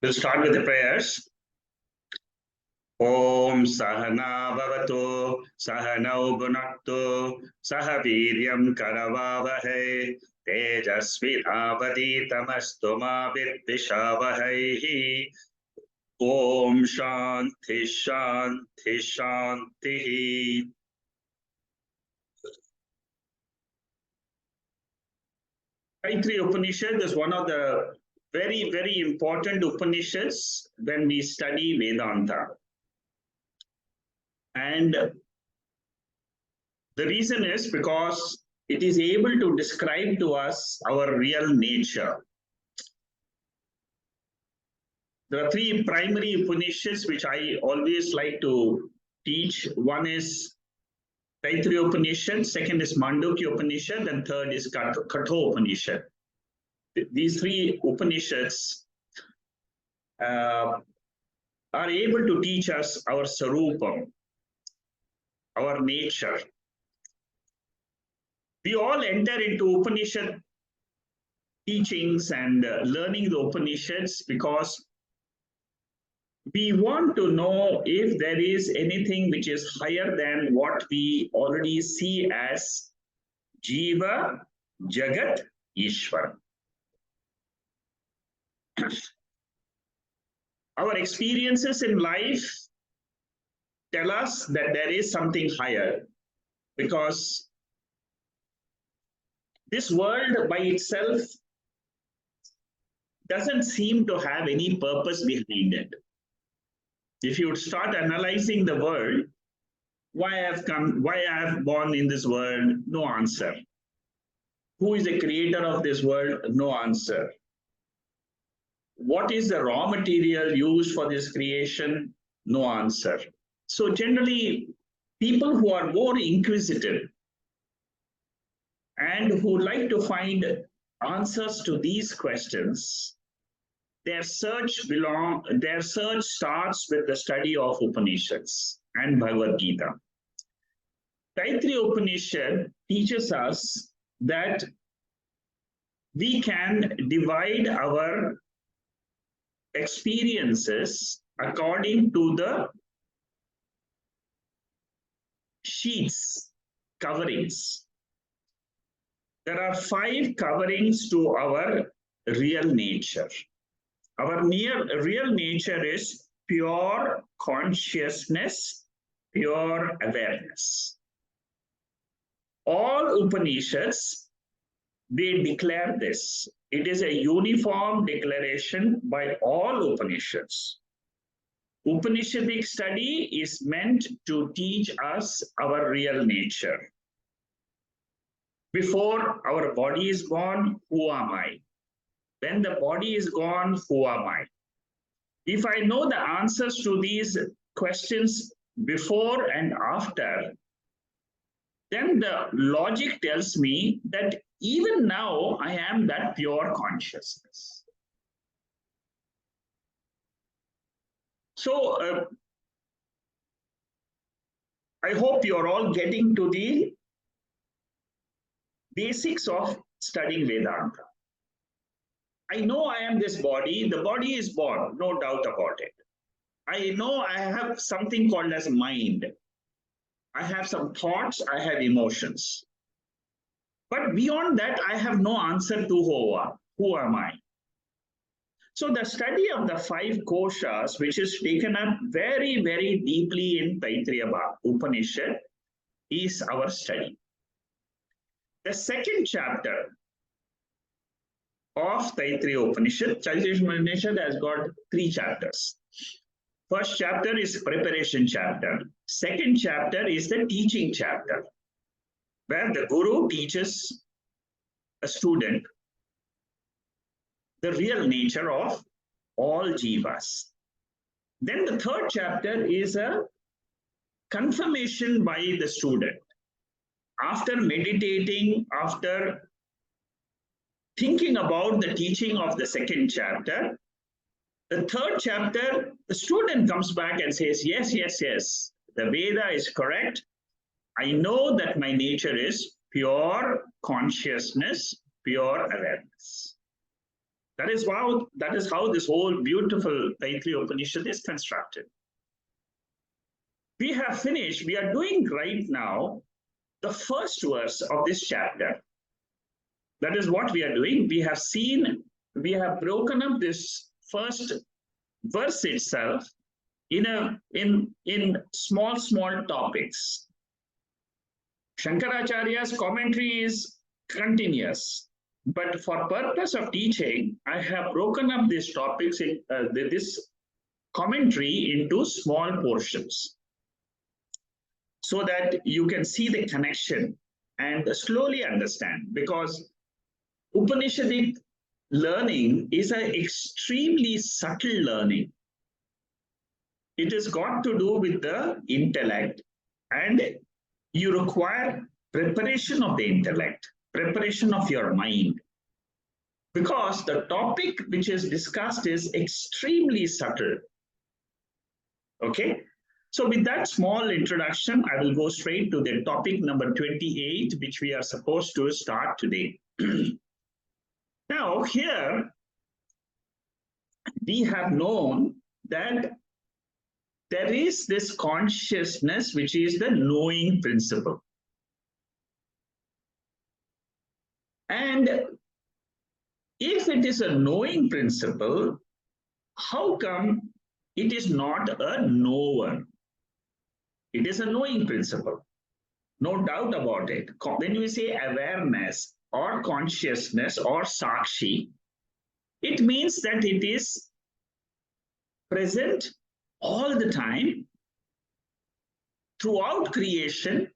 We'll start with the prayers. Om Sahana Bhavatu Sahanau Bhunaktu Sahaviryam Karavavahe Tejasvinavaditamastu ma Vidvishavahaihi. Om Shanti Shanti Shanti. Taittriya Upanishad is one of the very, very important Upanishads when we study Vedanta. And the reason is because it is able to describe to us our real nature. There are three primary Upanishads which I always like to teach. One is Taittriya Upanishad, second is Mandukya Upanishad, and third is Katha Upanishad. These three Upanishads are able to teach us our sarupam, our nature. We all enter into Upanishad teachings and learning the Upanishads because we want to know if there is anything which is higher than what we already see as Jiva, Jagat, Ishwara. Our experiences in life tell us that there is something higher, because this world by itself doesn't seem to have any purpose behind it. If you start analyzing the world, why I have come, why I have born in this world, no answer. Who is the creator of this world? No answer. What is the raw material used for this creation? No answer. So generally, people who are more inquisitive and who like to find answers to these questions, their search starts with the study of Upanishads and Bhagavad Gita. Taittriya Upanishad teaches us that we can divide our experiences according to the sheets, coverings. There are 5 coverings to our real nature. Our real nature is pure consciousness, pure awareness. All Upanishads, they declare this. It is a uniform declaration by all Upanishads. Upanishadic study is meant to teach us our real nature. Before our body is born, who am I? When the body is gone, who am I? If I know the answers to these questions before and after, then the logic tells me that even now I am that pure consciousness. So I hope you're all getting to the basics of studying Vedanta. I know I am this body. The body is born, no doubt about it. I know I have something called as mind. I have some thoughts, I have emotions. But beyond that, I have no answer to who am I? So the study of the 5 koshas, which is taken up very, very deeply in Taittriya Upanishad, is our study. The second chapter of Taittriya Upanishad has got 3 chapters. First chapter is preparation chapter. Second chapter is the teaching chapter, where the guru teaches a student the real nature of all jivas. Then the third chapter is a confirmation by the student. After meditating, after thinking about the teaching of the second chapter, the third chapter, the student comes back and says, yes, yes, yes, the Veda is correct. I know that my nature is pure consciousness, pure awareness. That is how this whole beautiful Taittriya Upanishad is constructed. We have finished, we are doing right now the first verse of this chapter. That is what we are doing. We have broken up this first verse itself in small topics. Shankaracharya's commentary is continuous, but for purpose of teaching, I have broken up these topics in this commentary into small portions, so that you can see the connection and slowly understand, because Upanishadic learning is an extremely subtle learning. It has got to do with the intellect, and you require preparation of the intellect, preparation of your mind, because the topic which is discussed is extremely subtle. Okay, so with that small introduction, I will go straight to the topic number 28, which we are supposed to start today. Now, here we have known that there is this consciousness which is the knowing principle. And if it is a knowing principle, how come it is not a knower? It is a knowing principle, no doubt about it. When we say awareness or consciousness or Sakshi, it means that it is present all the time, throughout creation,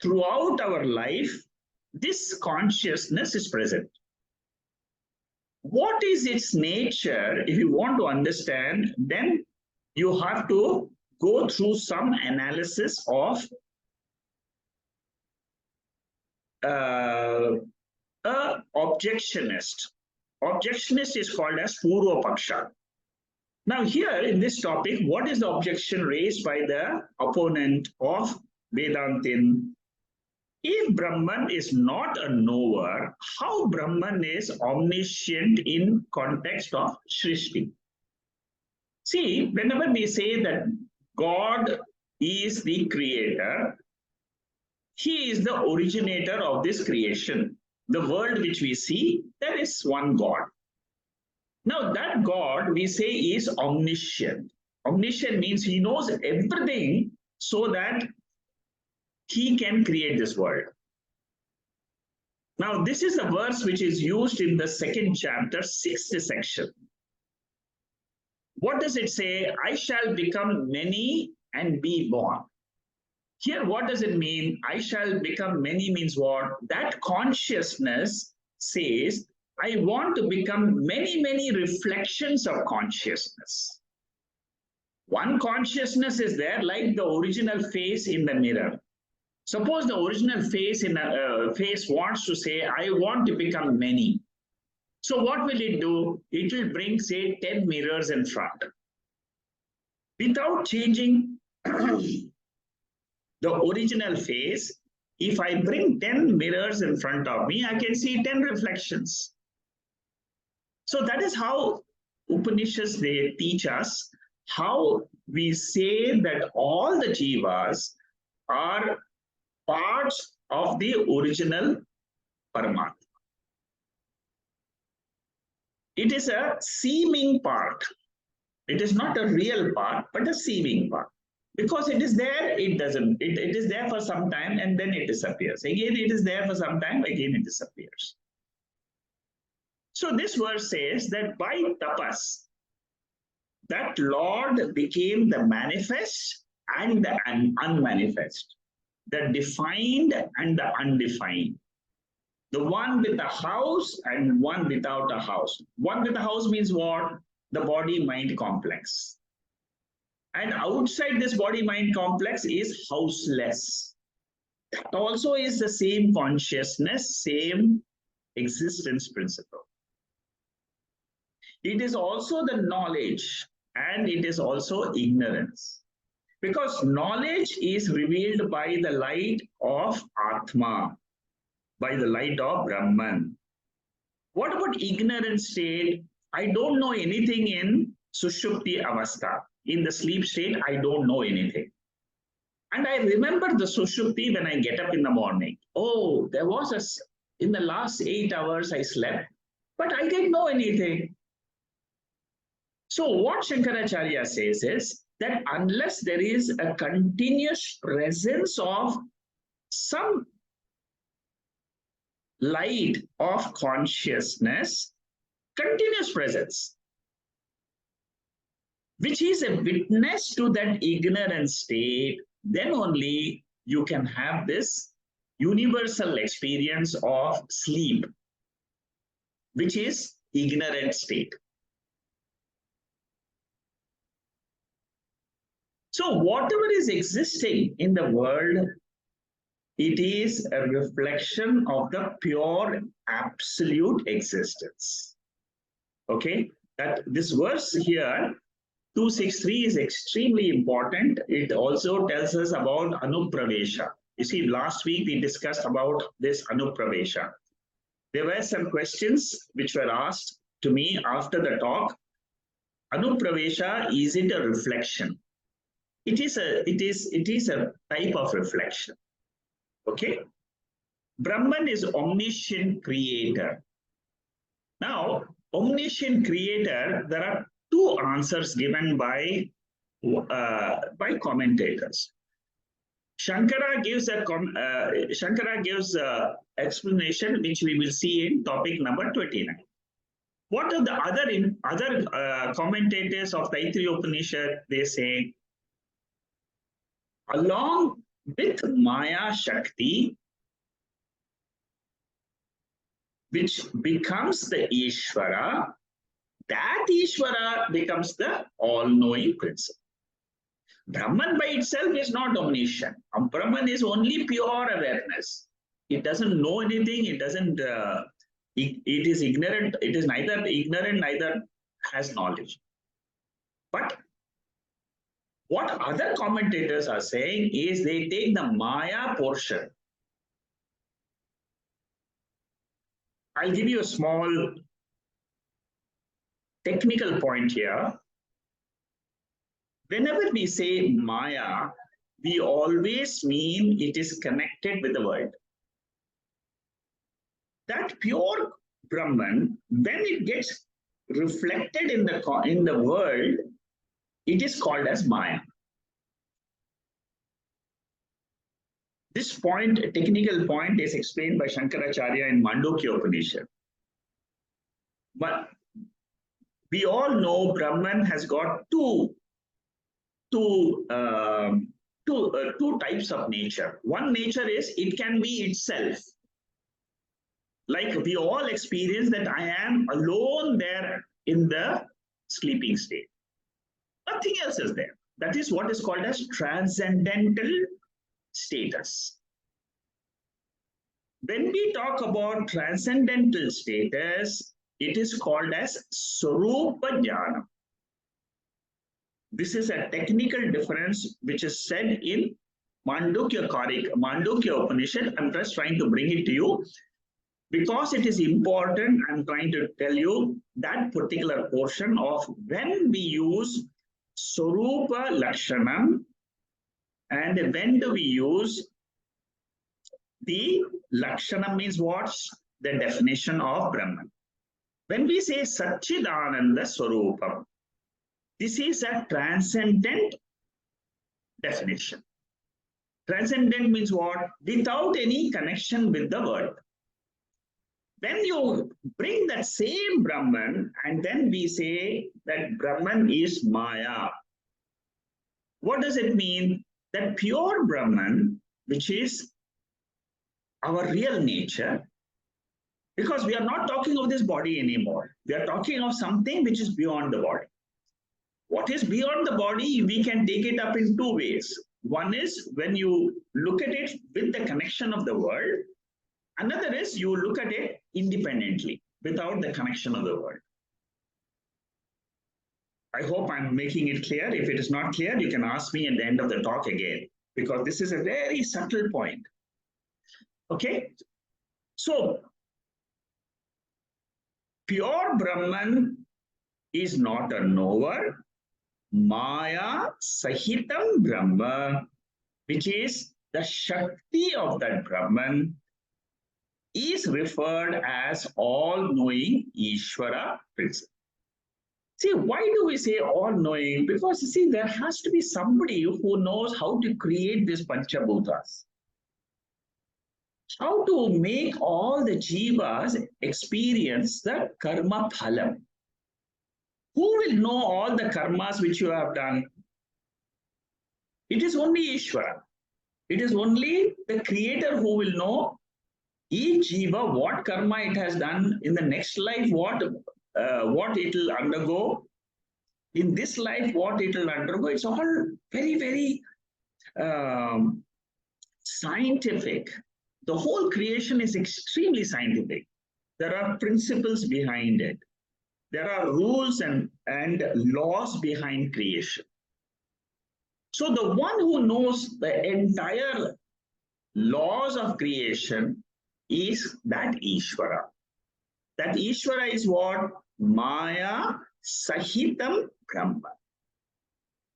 throughout our life. This consciousness is present. What is its nature? If you want to understand, then you have to go through some analysis of a objectionist. Objectionist is called as Purva Paksha. Now here in this topic, what is the objection raised by the opponent of Vedantin? If Brahman is not a knower, how Brahman is omniscient in context of Srishti? See, whenever we say that God is the creator, he is the originator of this creation. The world which we see, there is one God. Now that God we say is omniscient. Omniscient means he knows everything so that he can create this world. Now this is the verse which is used in the second chapter, 6th section. What does it say? I shall become many and be born. Here, what does it mean? I shall become many means what? That consciousness says, I want to become many reflections of consciousness. One consciousness is there, like the original face in the mirror. Suppose the original face in a face wants to say, I want to become many. So what will it do? It will bring, say, 10 mirrors in front. Without changing the original face, if I bring 10 mirrors in front of me, I can see 10 reflections. So that is how Upanishads, they teach us how we say that all the jivas are parts of the original Paramatma. It is a seeming part. It is not a real part, but a seeming part. Because it is there, it doesn't. It is there for some time and then it disappears. Again, it is there for some time, again it disappears. So this verse says that by tapas, that Lord became the manifest and the unmanifest, the defined and the undefined, the one with a house and one without a house. One with a house means what? The body-mind complex. And outside this body-mind complex is houseless. That also is the same consciousness, same existence principle. It is also the knowledge and it is also ignorance. Because knowledge is revealed by the light of Atma, by the light of Brahman. What about ignorance state? I don't know anything in Sushupti Avastha. In the sleep state, I don't know anything. And I remember the Sushupti when I get up in the morning. Oh, there was in the last 8 hours I slept, but I didn't know anything. So what Shankaracharya says is that unless there is a continuous presence of some light of consciousness, continuous presence, which is a witness to that ignorant state, then only you can have this universal experience of sleep, which is ignorant state. So whatever is existing in the world, it is a reflection of the pure absolute existence. Okay, that this verse here 263 is extremely important. It also tells us about anupravesha. You see, last week we discussed about this anupravesha. There were some questions which were asked to me after the talk. Anupravesha, is it a reflection? It is a type of reflection. Okay. Brahman is omniscient creator. Now, omniscient creator, there are two answers given by commentators. Shankara gives a explanation which we will see in topic number 29. What are the other commentators of Taittriya Upanishad? They say, along with Maya Shakti, which becomes the Ishvara, that Ishvara becomes the all-knowing principle. Brahman by itself is not omniscient. Brahman is only pure awareness. It doesn't know anything. It doesn't. It is ignorant. It is neither ignorant, neither has knowledge. But what other commentators are saying is they take the Maya portion. I'll give you a small technical point here. Whenever we say Maya, we always mean it is connected with the world. That pure Brahman, when it gets reflected in the world, it is called as Maya. This point, a technical point, is explained by Shankaracharya in Mandukya Upanishad. But we all know Brahman has got two types of nature. One nature is it can be itself. Like we all experience that I am alone there in the sleeping state. Nothing else is there. That is what is called as transcendental status. When we talk about transcendental status, it is called as Swarupa Jnana. This is a technical difference which is said in Mandukya Upanishad. I'm just trying to bring it to you because it is important. I'm trying to tell you that particular portion of when we use Swarupa Lakshanam and when do we use the Lakshanam means what's the definition of Brahman. When we say Satchidananda Swarupam, this is a transcendent definition. Transcendent means what? Without any connection with the world. When you bring that same Brahman and then we say that Brahman is Maya, what does it mean? That pure Brahman, which is our real nature, because we are not talking of this body anymore. We are talking of something which is beyond the body. What is beyond the body, we can take it up in two ways. One is when you look at it with the connection of the world. Another is you look at it independently, without the connection of the world. I hope I'm making it clear. If it is not clear, you can ask me at the end of the talk again, because this is a very subtle point. Okay? So, pure Brahman is not a knower. Maya Sahitam Brahma, which is the Shakti of that Brahman, is referred as all-knowing Ishvara principle. See, why do we say all-knowing? Because you see, there has to be somebody who knows how to create these Panchabhutas, how to make all the jivas experience the karma phalam. Who will know all the karmas which you have done? It is only Ishvara. It is only the creator who will know each jiva what karma it has done in the next life, what it will undergo in this life, what it will undergo. It's all very, very scientific. The whole creation is extremely scientific. There are principles behind it. There are rules and laws behind creation. So the one who knows the entire laws of creation is that Ishvara. That Ishvara is what? Maya Sahitam Brahma.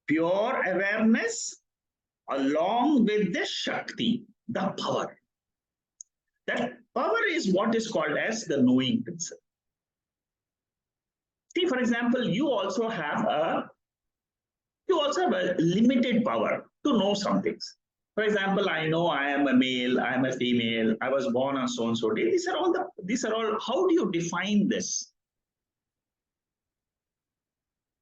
Pure awareness along with the Shakti, the power. That power is what is called as the knowing principle. See, for example, you also have a limited power to know some things. For example, I know I am a male, I am a female, I was born on so and so day. These are all. How do you define this?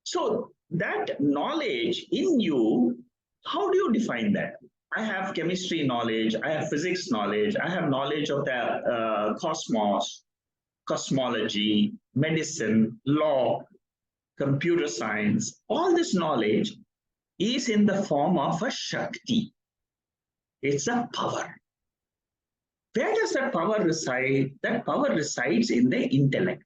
So that knowledge in you, how do you define that? I have chemistry knowledge, I have physics knowledge, I have knowledge of the cosmos, cosmology, medicine, law, computer science. All this knowledge is in the form of a Shakti. It's a power. Where does that power reside? That power resides in the intellect.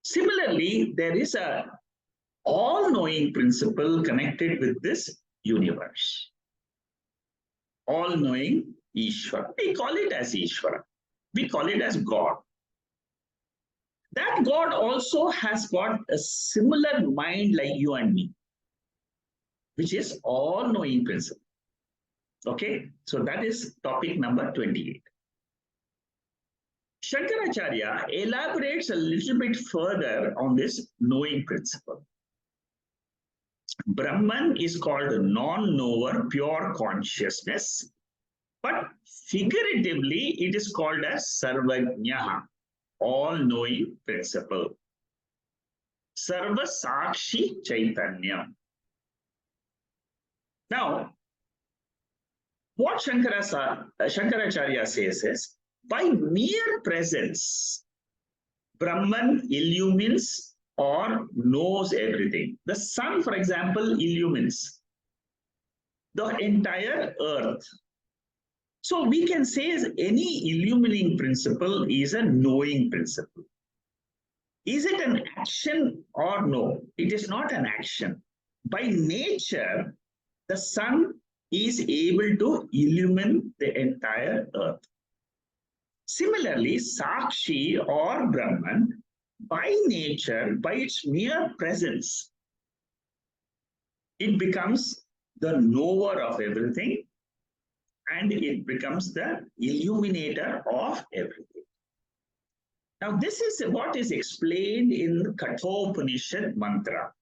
Similarly, there is a all-knowing principle connected with this universe. All-knowing Ishvara. We call it as Ishvara. We call it as God. That God also has got a similar mind like you and me, which is all-knowing principle. Okay, so that is topic number 28. Shankaracharya elaborates a little bit further on this knowing principle. Brahman is called non-knower, pure consciousness, but figuratively it is called as Sarvajnaha, all-knowing principle. Sarva Sakshi Chaitanya. Now, what Shankaracharya says is, by mere presence, Brahman illumines or knows everything. The sun, for example, illumines the entire earth. So we can say any illumining principle is a knowing principle. Is it an action or no? It is not an action. By nature, the sun is able to illumine the entire earth. Similarly, Sakshi or Brahman, by nature, by its mere presence, it becomes the knower of everything and it becomes the illuminator of everything. Now, this is what is explained in Upanishad mantra.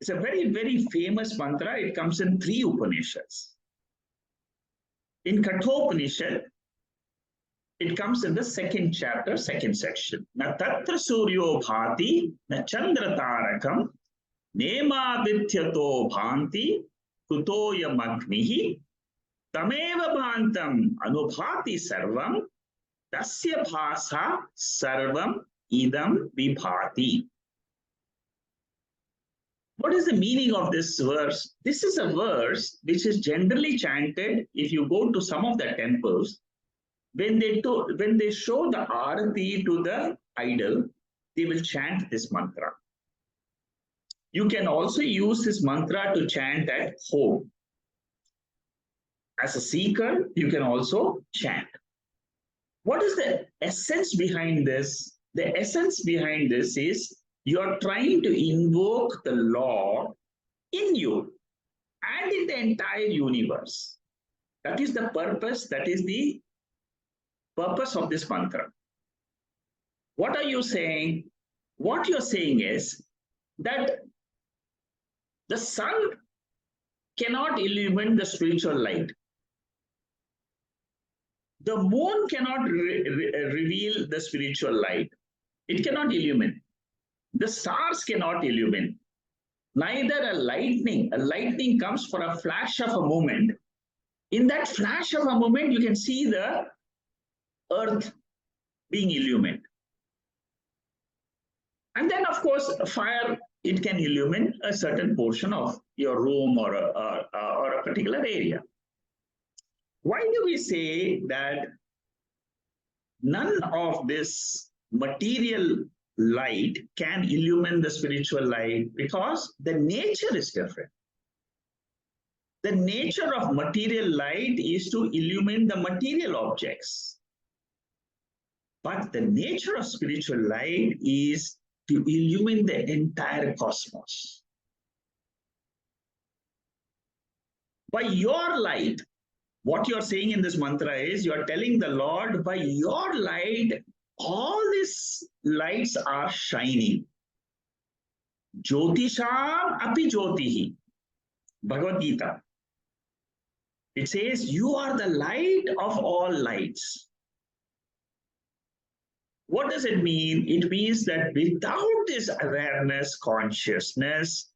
It's a very, very famous mantra. It comes in 3 Upanishads. In Upanishad, it comes in the 2nd chapter, 2nd section. Na tatra suryo bhati, na chandra tarakam, nema vidhyato bhanti, kutoya magnihi, tameva bhantam anubhati sarvam, tasya bhasa sarvam idam vibhati. What is the meaning of this verse? This is a verse which is generally chanted if you go to some of the temples. When they show the arati to the idol, they will chant this mantra. You can also use this mantra to chant at home. As a seeker, you can also chant. What is the essence behind this? The essence behind this is you are trying to invoke the law in you and in the entire universe. That is the purpose, that is the purpose of this mantra. What are you saying? What you're saying is that the sun cannot illumine the spiritual light. The moon cannot reveal the spiritual light. It cannot illumine. The stars cannot illumine. Neither a lightning. A lightning comes for a flash of a moment. In that flash of a moment, you can see the earth being illumined. And then, of course, fire, it can illumine a certain portion of your room or a particular area. Why do we say that none of this material light can illumine the spiritual light? Because the nature is different. The nature of material light is to illumine the material objects. But the nature of spiritual light is to illumine the entire cosmos. By your light, what you're saying in this mantra is you're telling the Lord, by your light, all these lights are shining. Jyotisham api jyotihi. Bhagavad Gita. It says, you are the light of all lights. What does it mean? It means that without this awareness, consciousness,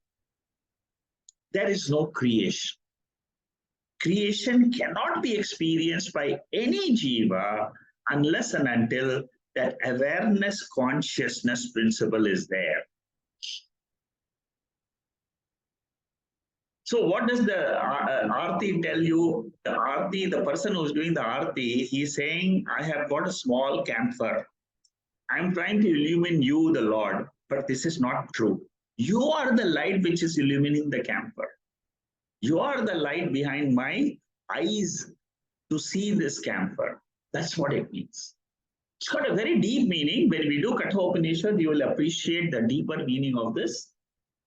there is no creation. Creation cannot be experienced by any jiva unless and until that awareness, consciousness principle is there. So what does the Aarti tell you? The Aarti, the person who's doing the Aarti, he's saying, I have got a small camphor. I'm trying to illumine you, the Lord, but this is not true. You are the light which is illumining the camphor. You are the light behind my eyes to see this camphor. That's what it means. It's got a very deep meaning. When we do Katha Upanishad, you will appreciate the deeper meaning of this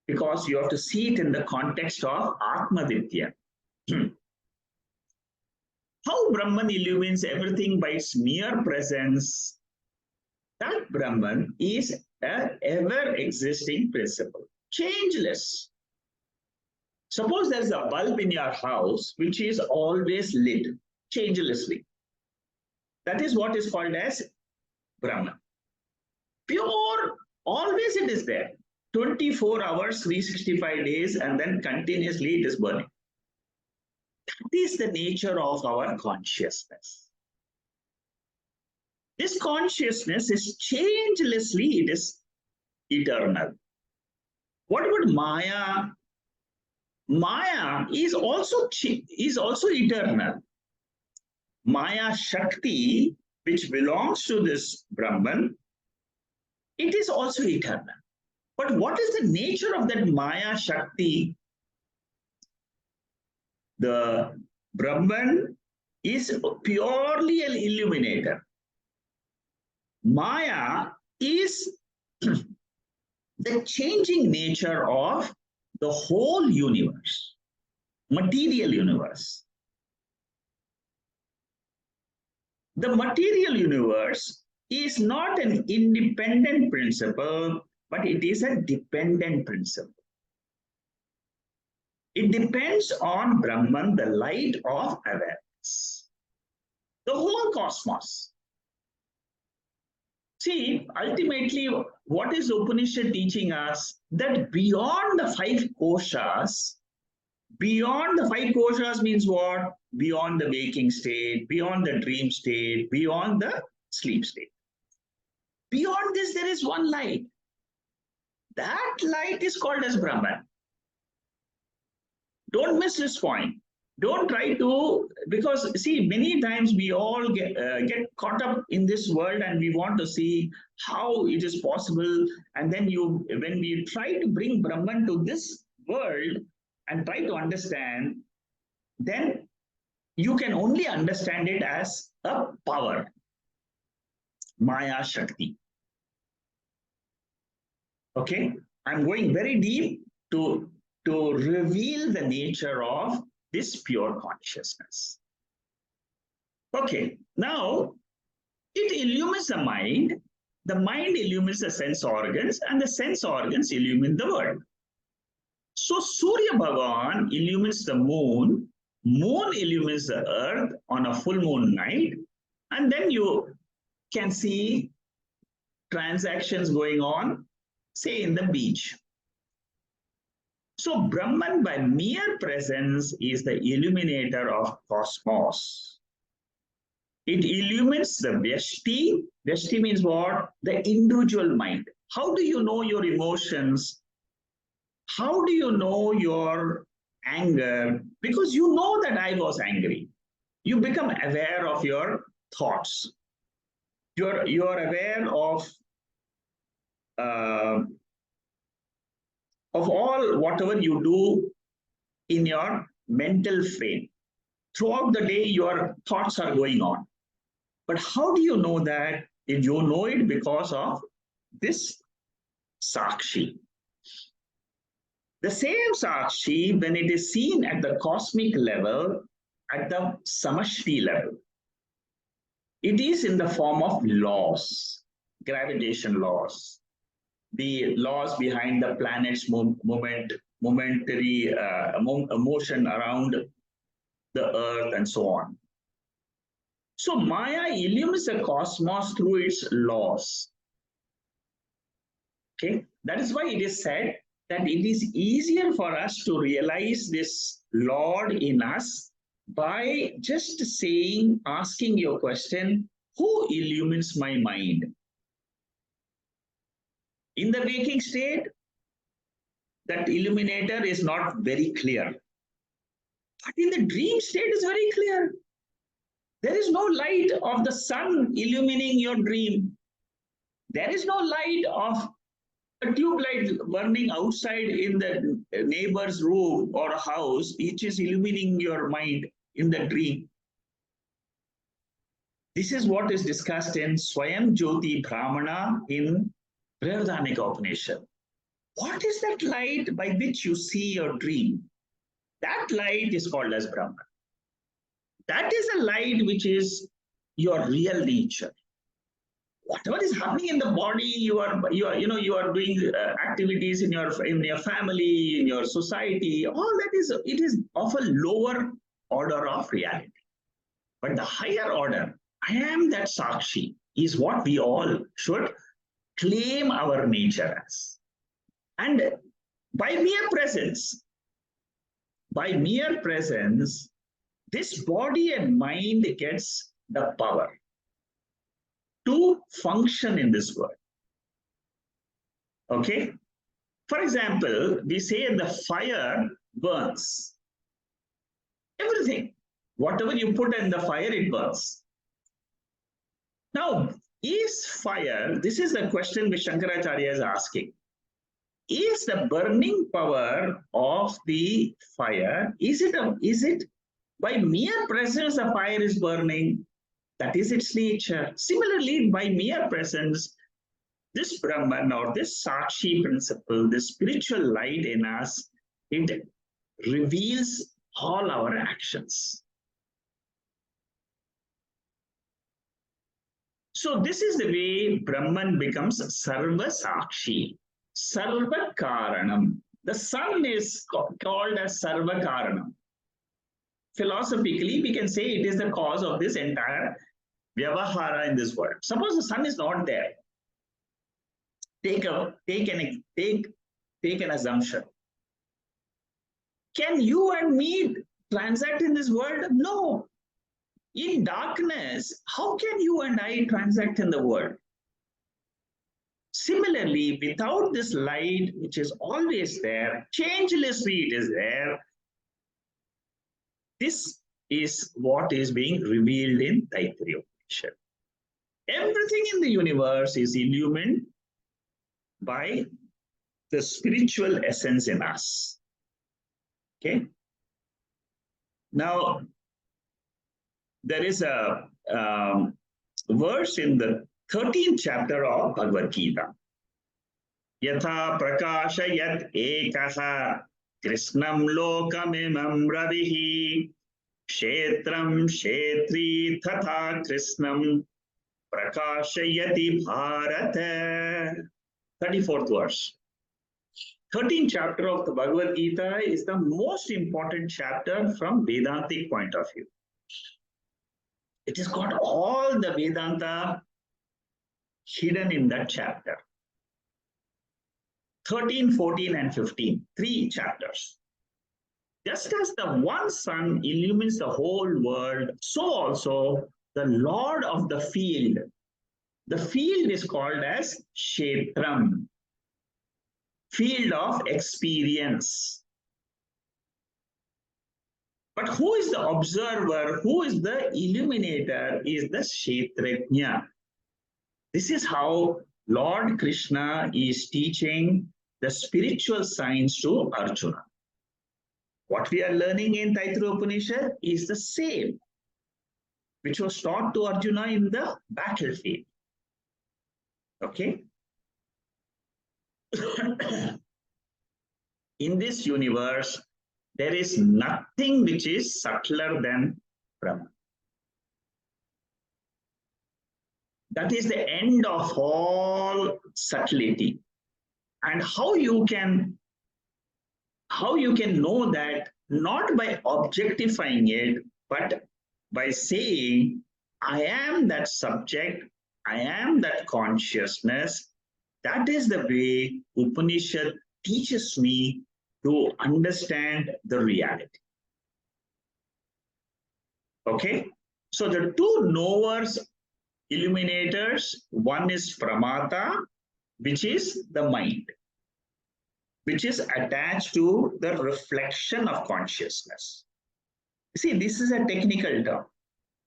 because you have to see it in the context of Atma Vidya. How Brahman illumines everything by its mere presence. That Brahman is an ever-existing principle, changeless. Suppose there's a bulb in your house which is always lit, changelessly. That is what is called as Brahman. Pure, always it is there. 24 hours, 365 days, and then continuously it is burning. That is the nature of our consciousness. This consciousness is changelessly, it is eternal. What about Maya? Maya is also eternal. Maya Shakti, which belongs to this Brahman, it is also eternal. But what is the nature of that Maya Shakti? The Brahman is purely an illuminator. Maya is the changing nature of the whole universe, material universe. The material universe is not an independent principle, but it is a dependent principle. It depends on Brahman, the light of awareness. The whole cosmos. See, ultimately, what is Upanishad teaching us? That beyond the five koshas, means what? Beyond the waking state, beyond the dream state, beyond the sleep state. Beyond this, there is one light. That light is called as Brahman. Don't miss this point. Don't try to, because see, many times we all get caught up in this world and we want to see how it is possible. And then when we try to bring Brahman to this world and try to understand, then you can only understand it as a power, Maya Shakti. Okay, I'm going very deep to reveal the nature of this pure consciousness. Okay, now it illumines the mind illumines the sense organs, and the sense organs illumine the world. So Surya Bhagavan illumines the moon, moon illumines the earth on a full moon night, and then you can see transactions going on, say in the beach. So Brahman by mere presence is the illuminator of cosmos. It illumines the Vyashti. Vyashti means what? The individual mind. How do you know your emotions? How do you know your anger? Because you know that I was angry. You become aware of your thoughts. You're aware of all whatever you do in your mental frame. Throughout the day, your thoughts are going on. But how do you know that? You know it because of this Sakshi. The same Sakshi, when it is seen at the cosmic level, at the Samashti level, it is in the form of laws, gravitation laws, the laws behind the planet's momentary motion around the earth and so on. So Maya illumines the cosmos through its laws. Okay, that is why it is said that it is easier for us to realize this Lord in us by just saying, asking your question, who illumines my mind? In the waking state, that illuminator is not very clear. But in the dream state, it's very clear. There is no light of the sun illumining your dream. There is no light of a tube light burning outside in the neighbor's room or house, which is illumining your mind in the dream. This is what is discussed in Swayam Jyoti Brahmana in Refuting Upanishad. What is that light by which you see your dream? That light is called as Brahman. That is a light which is your real nature. Whatever is happening in the body, you are doing activities in your family, in your society. All that is of a lower order of reality. But the higher order, I am that Sakshi, is what we all should claim our nature as. And by mere presence, this body and mind gets the power to function in this world. Okay? For example, we say the fire burns. Everything. Whatever you put in the fire, it burns. Now, is fire, this is the question which Shankaracharya is asking. Is the burning power of the fire, is it by mere presence the fire is burning? That is its nature. Similarly, by mere presence, this Brahman or this Sakshi principle, this spiritual light in us, it reveals all our actions. So this is the way Brahman becomes Sarva Sakshi, Sarva Karanam. The sun is called as Sarva Karanam. Philosophically, we can say it is the cause of this entire Vyavahara in this world. Suppose the sun is not there. Take an assumption. Can you and me transact in this world? No. In darkness, how can you and I transact in the world? Similarly, without this light, which is always there, changelessly it is there, this is what is being revealed in Taittriya Upanishad. Everything in the universe is illumined by the spiritual essence in us. Okay? Now, there is a verse in the 13th chapter of Bhagavad Gita. Yatha prakashayat ekaha krishnam lokamimam ravihi kshetram kshetri tatha krishnam prakashayati bharata. 34th verse. 13th chapter of the Bhagavad Gita is the most important chapter from Vedantic point of view. It has got all the Vedanta hidden in that chapter. 13, 14, and 15, 3 chapters. Just as the one sun illumines the whole world, so also the Lord of the field. The field is called as Kshetram, field of experience. But who is the observer, who is the illuminator, is the Kshetrajna. This is how Lord Krishna is teaching the spiritual science to Arjuna. What we are learning in Taittriya Upanishad is the same, which was taught to Arjuna in the battlefield. Okay? In this universe, there is nothing which is subtler than Brahman. That is the end of all subtlety. And how you can know that? Not by objectifying it, but by saying, I am that subject, I am that consciousness. That is the way Upanishad teaches me to understand the reality. Okay? So the two knowers, illuminators, one is Pramata, which is the mind, which is attached to the reflection of consciousness. See, this is a technical term.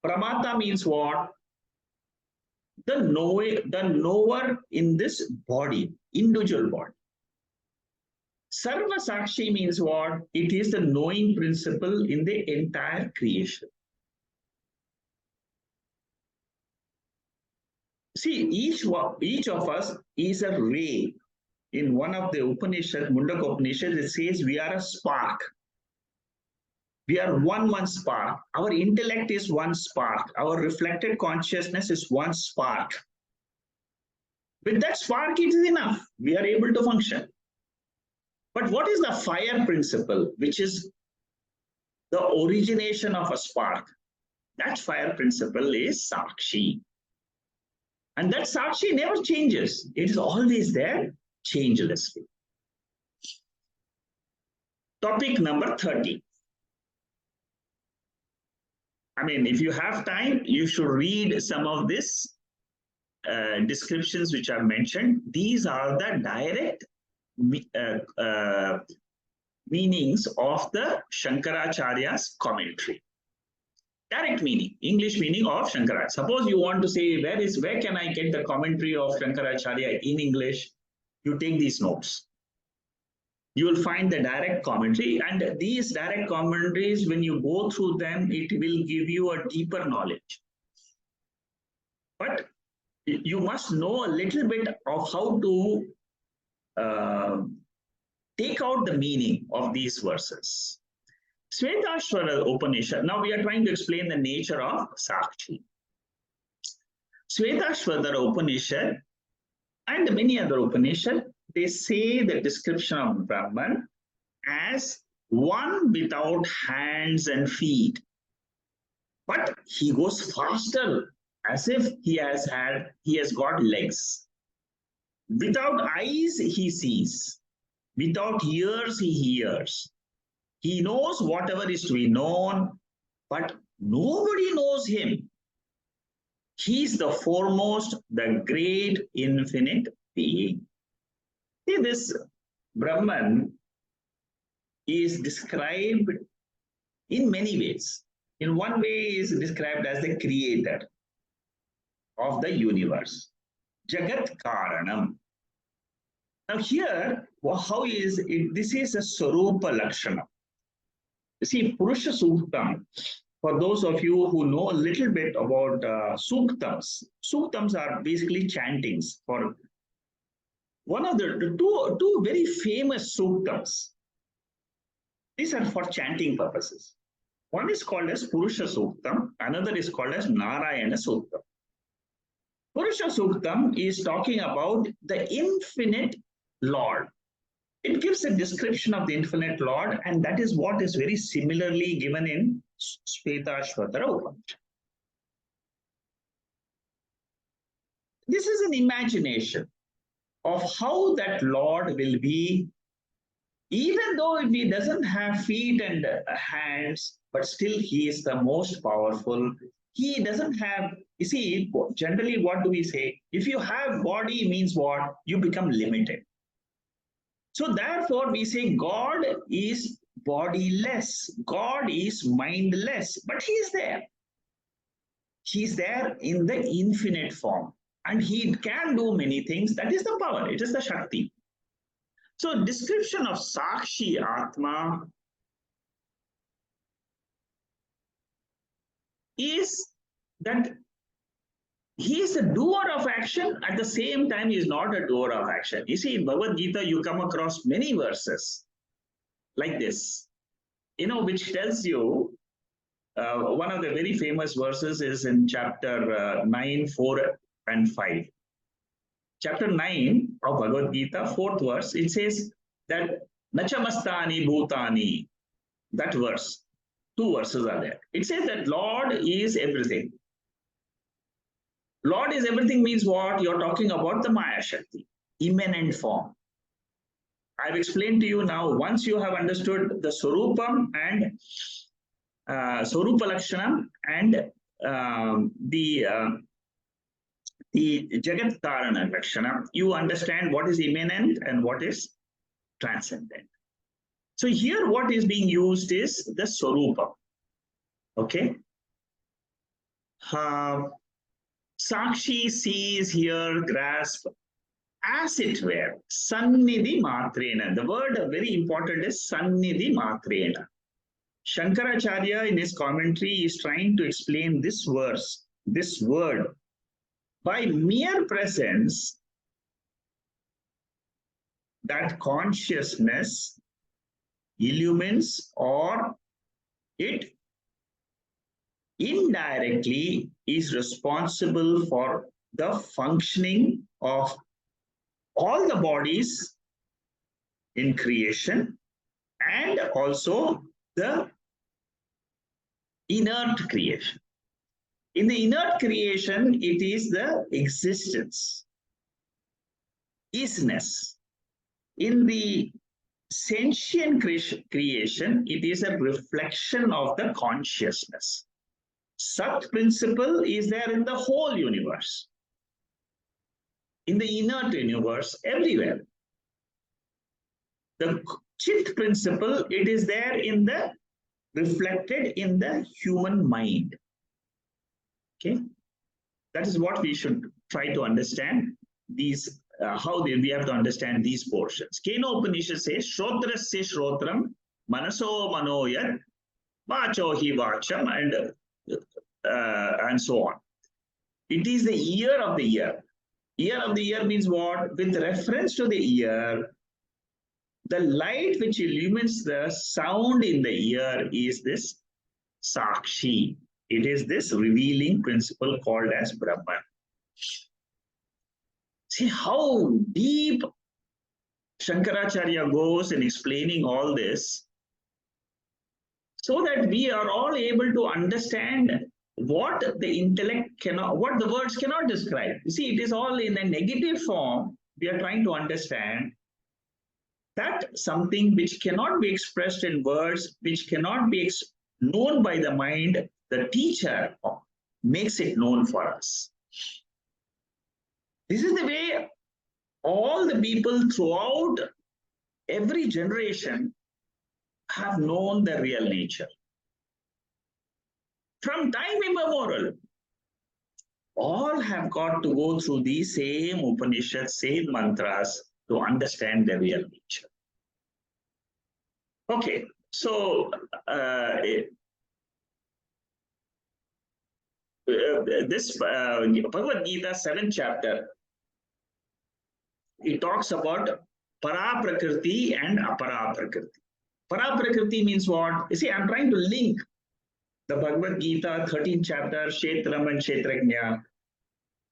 Pramata means what? The knower in this body, individual body. Sarva Sakshi means what? It is the knowing principle in the entire creation. See, each of us is a ray. In one of the Upanishad, Mundaka Upanishad, it says we are a spark. We are one spark. Our intellect is one spark. Our reflected consciousness is one spark. With that spark, it is enough. We are able to function. But what is the fire principle, which is the origination of a spark? That fire principle is Sakshi. And that Sakshi never changes. It is always there, changelessly. Topic number 30. I mean, if you have time, you should read some of these descriptions which are mentioned. These are the direct meanings of the Shankaracharya's commentary. Direct meaning, English meaning of Shankara. Suppose you want to say, where can I get the commentary of Shankaracharya in English? You take these notes. You will find the direct commentary, and these direct commentaries, when you go through them, it will give you a deeper knowledge. But you must know a little bit of how to take out the meaning of these verses. Shvetashvara Upanishad. Now we are trying to explain the nature of Sakshi. Shvetashvara Upanishad and many other Upanishads, they say the description of Brahman as one without hands and feet. But he goes faster, as if he has got legs. Without eyes, he sees. Without ears, he hears. He knows whatever is to be known, but nobody knows him. He is the foremost, the great infinite being. See, this Brahman is described in many ways. In one way, he is described as the creator of the universe. Jagat Karanam. Now here, how is it? This is a Sarupa Lakshana. See, Purusha Suktam, for those of you who know a little bit about Suktams, Suktams are basically chantings for one of the two very famous suktams. These are for chanting purposes. One is called as Purusha Suktam, another is called as Narayana Suktam. Purusha Suktam is talking about the infinite Lord. It gives a description of the infinite Lord, and that is what is very similarly given in Shvetashvatara Upanishad. This is an imagination of how that Lord will be, even though he doesn't have feet and hands, but still he is the most powerful. He doesn't have, you see, generally what do we say? If you have body means what? You become limited. So therefore we say God is bodiless, God is mindless, but he is there. He is there in the infinite form, and he can do many things. That is the power, it is the Shakti. So description of Sakshi Atma is that he is a doer of action, at the same time he is not a doer of action. You see, in Bhagavad Gita you come across many verses like this, which tells you, one of the very famous verses is in chapter 9, 4 and 5. Chapter 9 of Bhagavad Gita, 4th verse, it says that Nachamastani Bhutani, that verse, 2 verses are there. It says that Lord is everything. Lord is everything means what? You're talking about the Maya Shakti, immanent form. I've explained to you now, once you have understood the Swarupam and Swarupa Lakshanam and the Jagat Karana Lakshana, you understand what is immanent and what is transcendent. So here what is being used is the Swarupa. Okay. Sakshi sees here, grasp, as it were, Sannidhi Matrena. The word very important is Sannidhi Matrena. Shankaracharya in his commentary is trying to explain this verse, this word, by mere presence, that consciousness illumines or it indirectly is responsible for the functioning of all the bodies in creation and also the inert creation. In the inert creation, it is the existence, isness. In the sentient creation, it is a reflection of the consciousness. Sat principle is there in the whole universe, in the inert universe, everywhere. The Chit principle, it is there in the reflected in the human mind. Okay, that is what we should try to understand these. How we have to understand these portions. Keno Upanishad says, Shrotrasya Shrotram, Manaso Manoyat, Vacho Hi Vacham, and so on. It is the ear of the ear. Ear of the ear means what? With reference to the ear, the light which illumines the sound in the ear is this Sakshi. It is this revealing principle called as Brahman. See how deep Shankaracharya goes in explaining all this, so that we are all able to understand what the intellect cannot, what the words cannot describe. You see, it is all in a negative form. We are trying to understand that something which cannot be expressed in words, which cannot be known by the mind, the teacher makes it known for us. This is the way all the people throughout every generation have known the real nature. From time immemorial, all have got to go through these same Upanishads, same mantras to understand the real nature. Okay, so this Bhagavad Gita 7th chapter, he talks about para prakriti and apara prakriti. Para prakriti means what? You see, I'm trying to link the Bhagavad Gita, 13th chapter, Kshetram and Kshetrajna,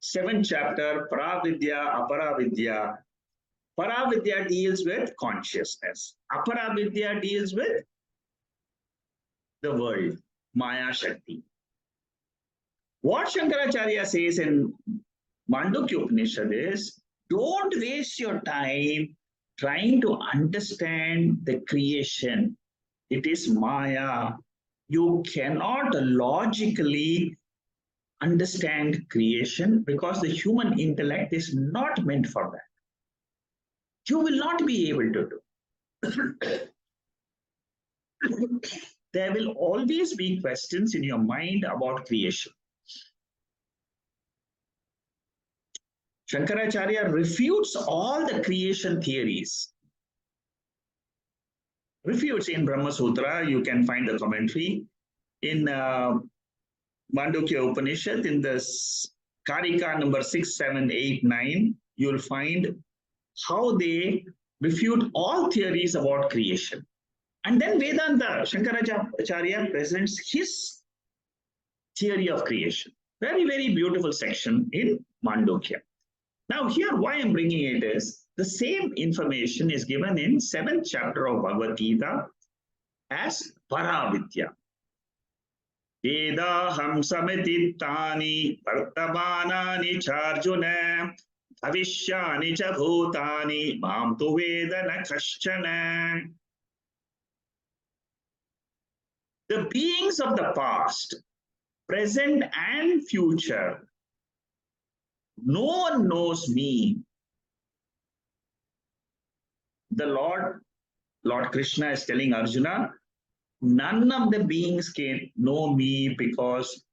7th chapter, Paravidya, Aparavidya. Paravidya deals with consciousness. Aparavidya deals with the world, Maya Shakti. What Shankaracharya says in Mandukya Upanishad is, don't waste your time trying to understand the creation. It is Maya. You cannot logically understand creation because the human intellect is not meant for that. You will not be able to do. There will always be questions in your mind about creation. Shankaracharya refutes all the creation theories. Refutes in Brahma Sutra, you can find the commentary. In Mandukya Upanishad, in the Karika number 6, 7, 8, 9, you'll find how they refute all theories about creation. And then Vedanta, Shankaracharya presents his theory of creation. Very, very beautiful section in Mandukya. Now here, why I'm bringing it is, the same information is given in 7th chapter of Bhagavad Gita as Paravidya. Vedaham samitittani vartamanani charjuna bhavishyani cha bhutani mam tu vedana kaschana. The beings of the past, present and future, no one knows me. The Lord Krishna is telling Arjuna, none of the beings can know me because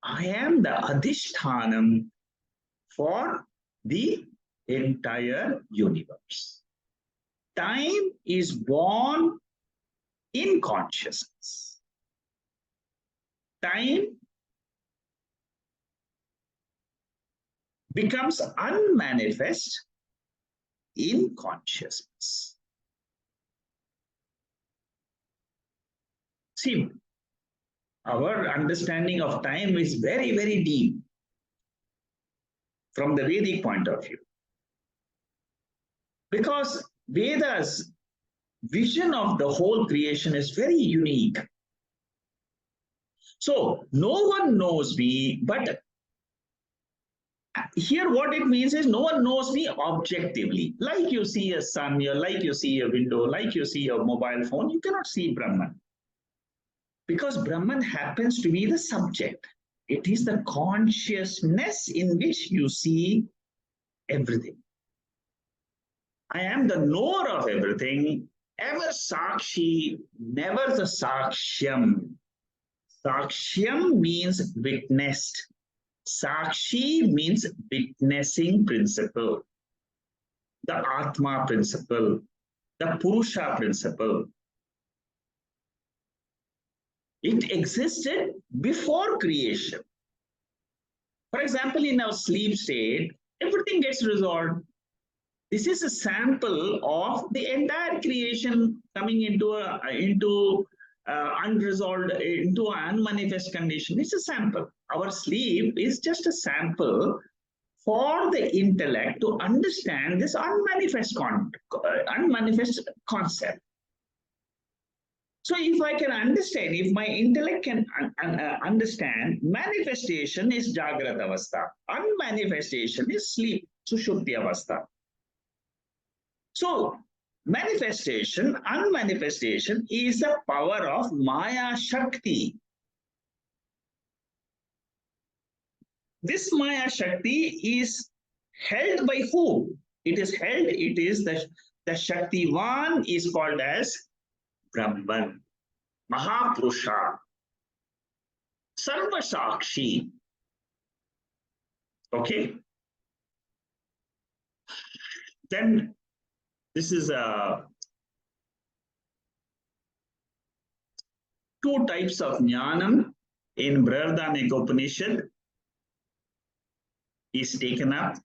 I am the Adhishthanam for the entire universe. Time is born in consciousness. Time becomes unmanifest in consciousness. See, our understanding of time is very, very deep from the Vedic point of view. Because Veda's vision of the whole creation is very unique. So, no one knows me, but here what it means is no one knows me objectively. Like you see a sun, like you see a window, like you see a mobile phone, you cannot see Brahman. Because Brahman happens to be the subject. It is the consciousness in which you see everything. I am the knower of everything, ever Sakshi, never the Sakshyam. Sakshyam means witnessed. Sakshi means witnessing principle, the Atma principle, the Purusha principle. It existed before creation. For example, in our sleep state, everything gets resolved. This is a sample of the entire creation coming into unresolved, into an unmanifest condition. It's a sample. Our sleep is just a sample for the intellect to understand this unmanifest concept. So if I can understand, if my intellect can understand, manifestation is Jagrata Avastha, unmanifestation is sleep, Sushupti Avastha. So manifestation, unmanifestation is the power of Maya Shakti. This Maya Shakti is held by who? It is held, it is the Shaktivan is called as Brahman, Mahapurusha, Sarva Sakshi. Okay. Then this is two types of jnanam in Brihadaranyaka Upanishad is taken up.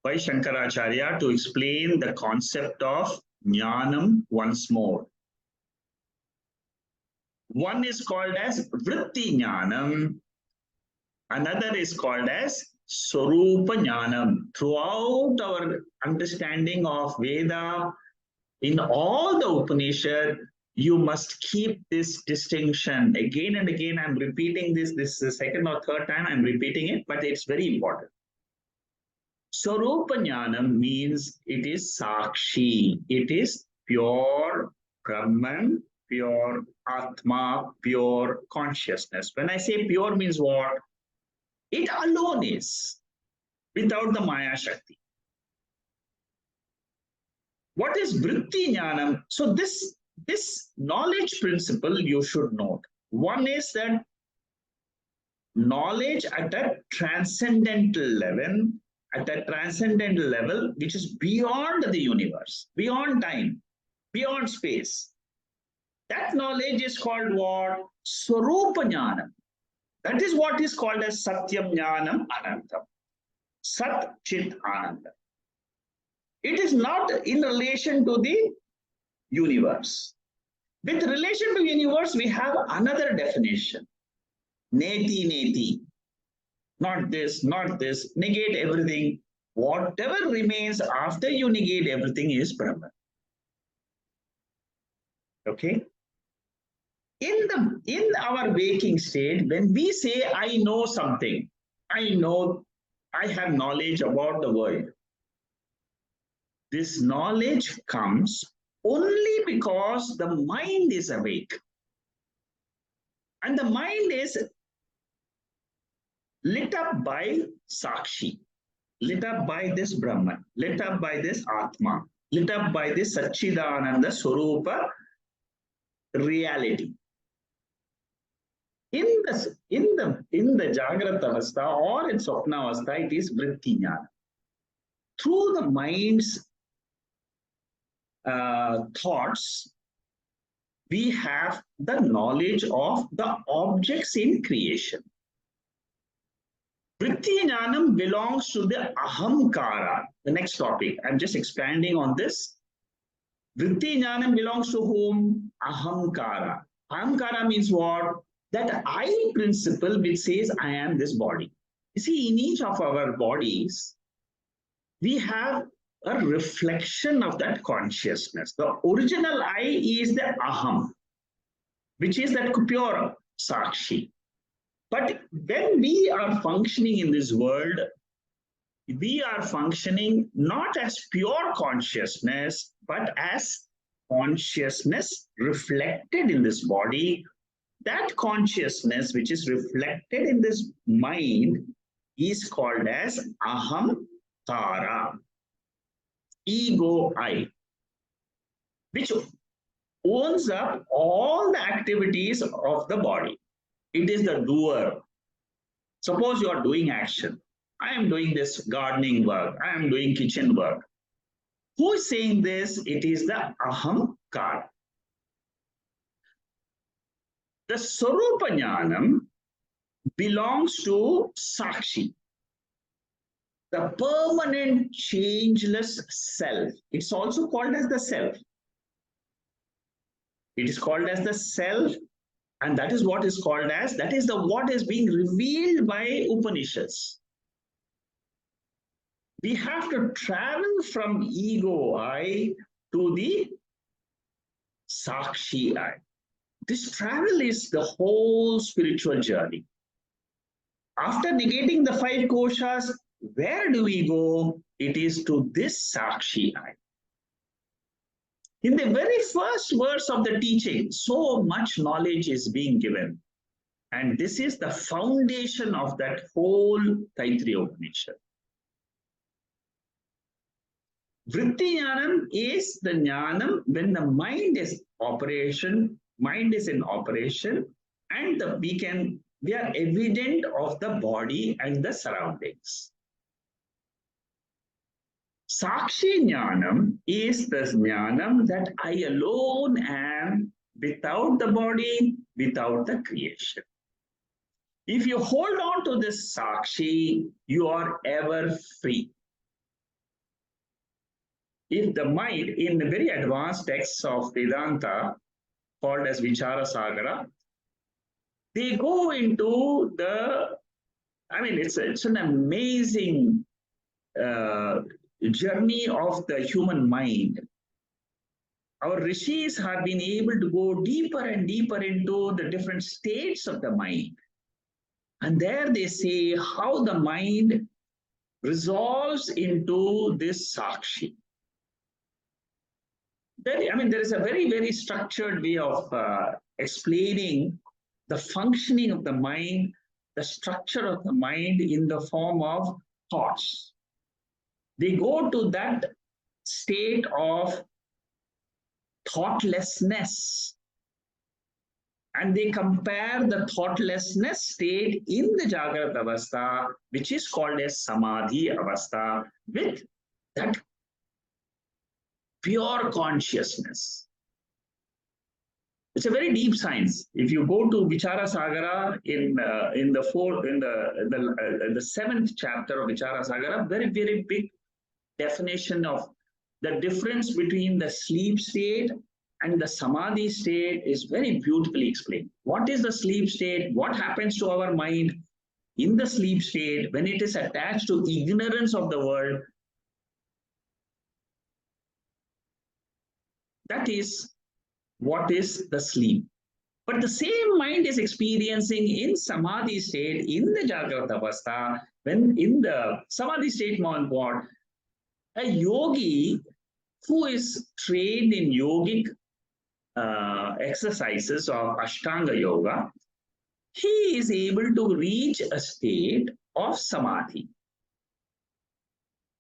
by Shankaracharya to explain the concept of jnanam once more. One is called as vritti jnanam, another is called as swarupa jnanam. Throughout our understanding of Veda, in all the Upanishad, you must keep this distinction. Again and again, I'm repeating this. This is the second or third time I'm repeating it, but it's very important. Swarupa Jnanam means it is Sakshi. It is pure Brahman, pure Atma, pure consciousness. When I say pure means what? It alone is, without the Maya Shakti. What is Vritti Jnanam? So this knowledge principle you should note. One is that knowledge at a transcendental level, which is beyond the universe, beyond time, beyond space. That knowledge is called what? Swarupa Jnanam. That is what is called as Satyam Jnanam Anantam. Sat Chit Ananda. It is not in relation to the universe. With relation to universe, we have another definition. Neti, neti. Not this, not this. Negate everything. Whatever remains after you negate everything is Brahman. Okay? In our waking state, when we say, I know something, I have knowledge about the world. This knowledge comes only because the mind is awake. And the mind is lit up by Sakshi, lit up by this Brahman, lit up by this Atma, lit up by this Satchidananda Swarupa reality. In the Jagrata Avastha or in Swapna Avastha, it is Vritti Jnana. Through the mind's thoughts, we have the knowledge of the objects in creation. Vritti Jnanam belongs to the Ahamkara. The next topic. I'm just expanding on this. Vritti Jnanam belongs to whom? Ahamkara. Ahamkara means what? That I principle which says I am this body. You see, in each of our bodies, we have a reflection of that consciousness. The original I is the Aham, which is that pure Sakshi. But when we are functioning in this world, we are functioning not as pure consciousness, but as consciousness reflected in this body. That consciousness which is reflected in this mind is called as Ahamkara, ego I, which owns up all the activities of the body. It is the doer. Suppose you are doing action. I am doing this gardening work. I am doing kitchen work. Who is saying this? It is the Ahamkara. The Swarupa Jnanam belongs to Sakshi, the permanent changeless self. It's also called as the self. It is called as the self, and that is what is called as, that is the what is being revealed by Upanishads. We have to travel from ego I to the Sakshi I. This travel is the whole spiritual journey. After negating the 5 koshas, where do we go? It is to this Sakshi I. In the very first verse of the teaching, so much knowledge is being given. And this is the foundation of that whole Taittriya Upanishad. Vritti Jnanam is the Jnanam when the mind is in operation, and we are evident of the body and the surroundings. Sakshi Jnanam is the Jnanam that I alone am without the body, without the creation. If you hold on to this Sakshi, you are ever free. if the mind, in the very advanced texts of Vedanta, called as Vichara Sagara, they go into the, I mean, it's an amazing uh, journey of the human mind. Our rishis have been able to go deeper and deeper into the different states of the mind. And there they say how the mind resolves into this Sakshi. I mean, there is a very, very structured way of explaining the functioning of the mind, the structure of the mind in the form of thoughts. They go to that state of thoughtlessness and they compare the thoughtlessness state in the Jagrata Avastha, which is called as Samadhi Avastha, with that pure consciousness. It's a very deep science. If you go to Vichara Sagara in the seventh chapter of Vichara Sagara, very, very big definition of the difference between the sleep state and the samadhi state is very beautifully explained. What is the sleep state? What happens to our mind in the sleep state when it is attached to ignorance of the world? That is what is the sleep. But the same mind is experiencing in samadhi state, in the Jagrata Avastha, when in the samadhi state, what a yogi who is trained in yogic exercises of Ashtanga Yoga, he is able to reach a state of samadhi.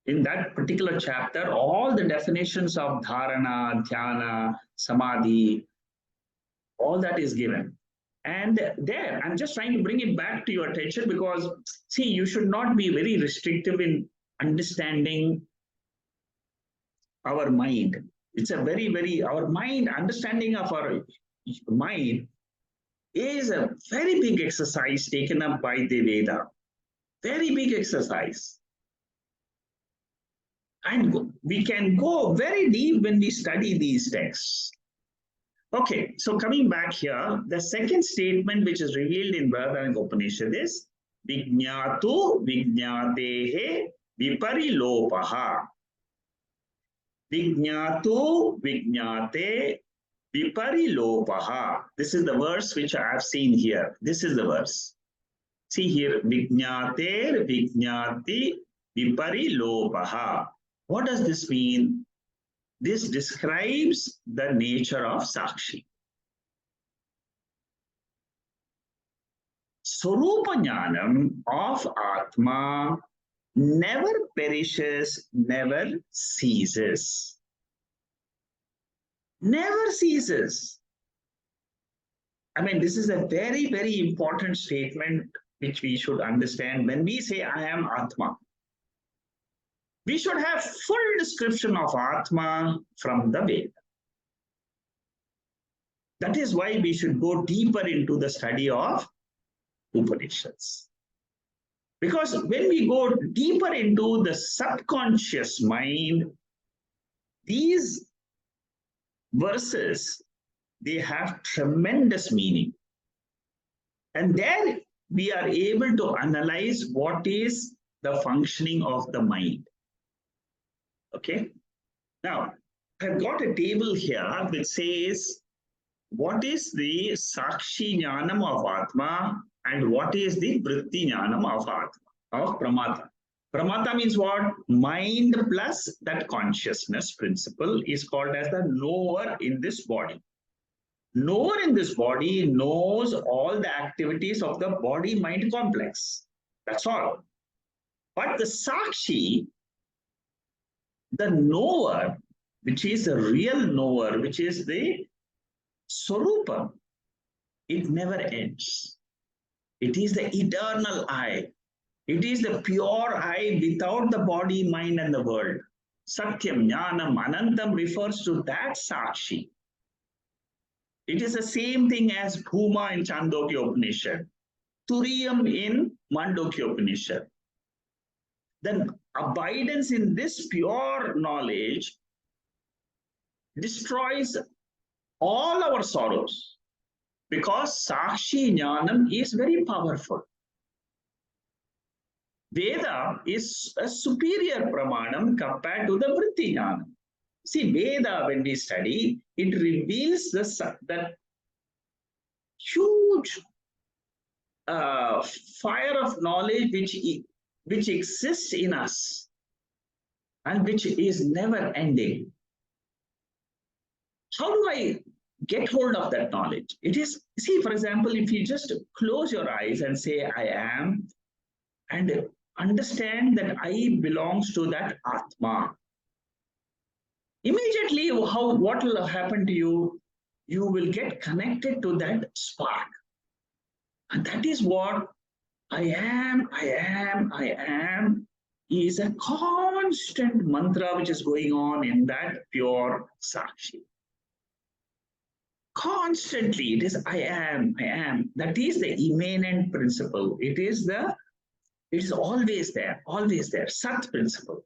In that particular chapter, all the definitions of dharana, dhyana, samadhi, all that is given. And there, I'm just trying to bring it back to your attention because, see, you should not be very restrictive in understanding our mind. It's a very, very, our mind, understanding of our mind is a very big exercise taken up by the Veda. Very big exercise. And we can go very deep when we study these texts. Okay, so coming back here, the second statement which is revealed in Vedanta Upanishad is Vijñātu Vijñātehe Viparilopaha. Vijñātu Vijñāte Viparilopaha. This is the verse which I have seen here. This is the verse. See here, Vijñāter Vijñāti Viparilopaha. What does this mean? This describes the nature of Sakshi. Swarupa Jnanam of Atma never perishes, never ceases. Never ceases. I mean, this is a very, very important statement which we should understand. When we say, I am Atma, we should have full description of Atma from the Veda. That is why we should go deeper into the study of Upanishads. Because when we go deeper into the subconscious mind, these verses, they have tremendous meaning. And there we are able to analyze what is the functioning of the mind. Okay. Now, I've got a table here that says what is the Sakshi Jnanam of Atma and what is the Vritti Jnanam of Atma, of Pramata. Pramata means what? Mind plus that consciousness principle is called as the knower in this body. Knower in this body knows all the activities of the body-mind complex. That's all. But the Sakshi, the knower, which is the real knower, which is the Swarupa, it never ends. It is the eternal I. It is the pure I without the body, mind, and the world. Satyam, Jnanam, Anantam refers to that Sakshi. It is the same thing as Bhuma in Chandogya Upanishad, Turiyam in Mandokya Upanishad. Then abidance in this pure knowledge destroys all our sorrows, because Sakshi Jnanam is very powerful. Veda is a superior pramanam compared to the Vritti Jnanam. See, Veda, when we study, it reveals that huge fire of knowledge which exists in us and which is never ending. How do I get hold of that knowledge? It is, see, for example, if you just close your eyes and say, I am, and understand that I belongs to that Atma, immediately what will happen to you? You will get connected to that spark. And that is what I am is a constant mantra which is going on in that pure Sakshi. Constantly, it is I am. That is the immanent principle. It is always there, Sat principle.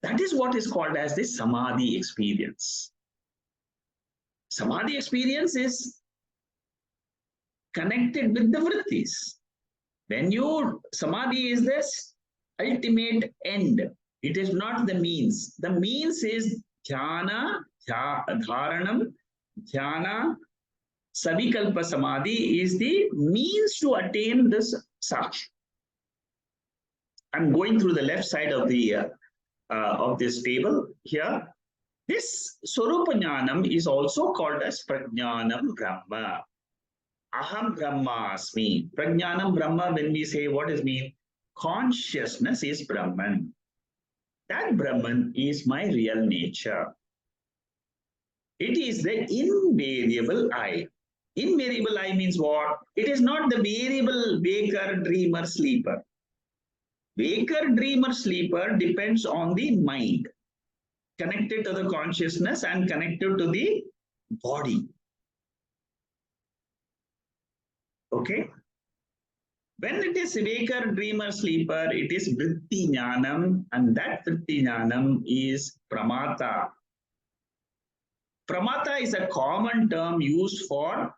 That is what is called as the Samadhi experience. Samadhi experience is connected with the vrittis. When Samadhi is this ultimate end. It is not the means. The means is dhyana, dharanam, dhyana, savikalpa samadhi is the means to attain this sakshi. I'm going through the left side of this table here. This Swarupa Jnanam is also called as Prajnanam Brahma. Aham Brahma Asmi. Prajnanam Brahma, when we say what does it mean? Consciousness is Brahman. That Brahman is my real nature. It is the invariable I. Invariable I means what? It is not the variable waker, dreamer, sleeper. Waker, dreamer, sleeper depends on the mind, connected to the consciousness and connected to the body. Okay? When it is waker, dreamer, sleeper, it is vritti jnanam, and that vritti jnanam is pramata. Pramata is a common term used for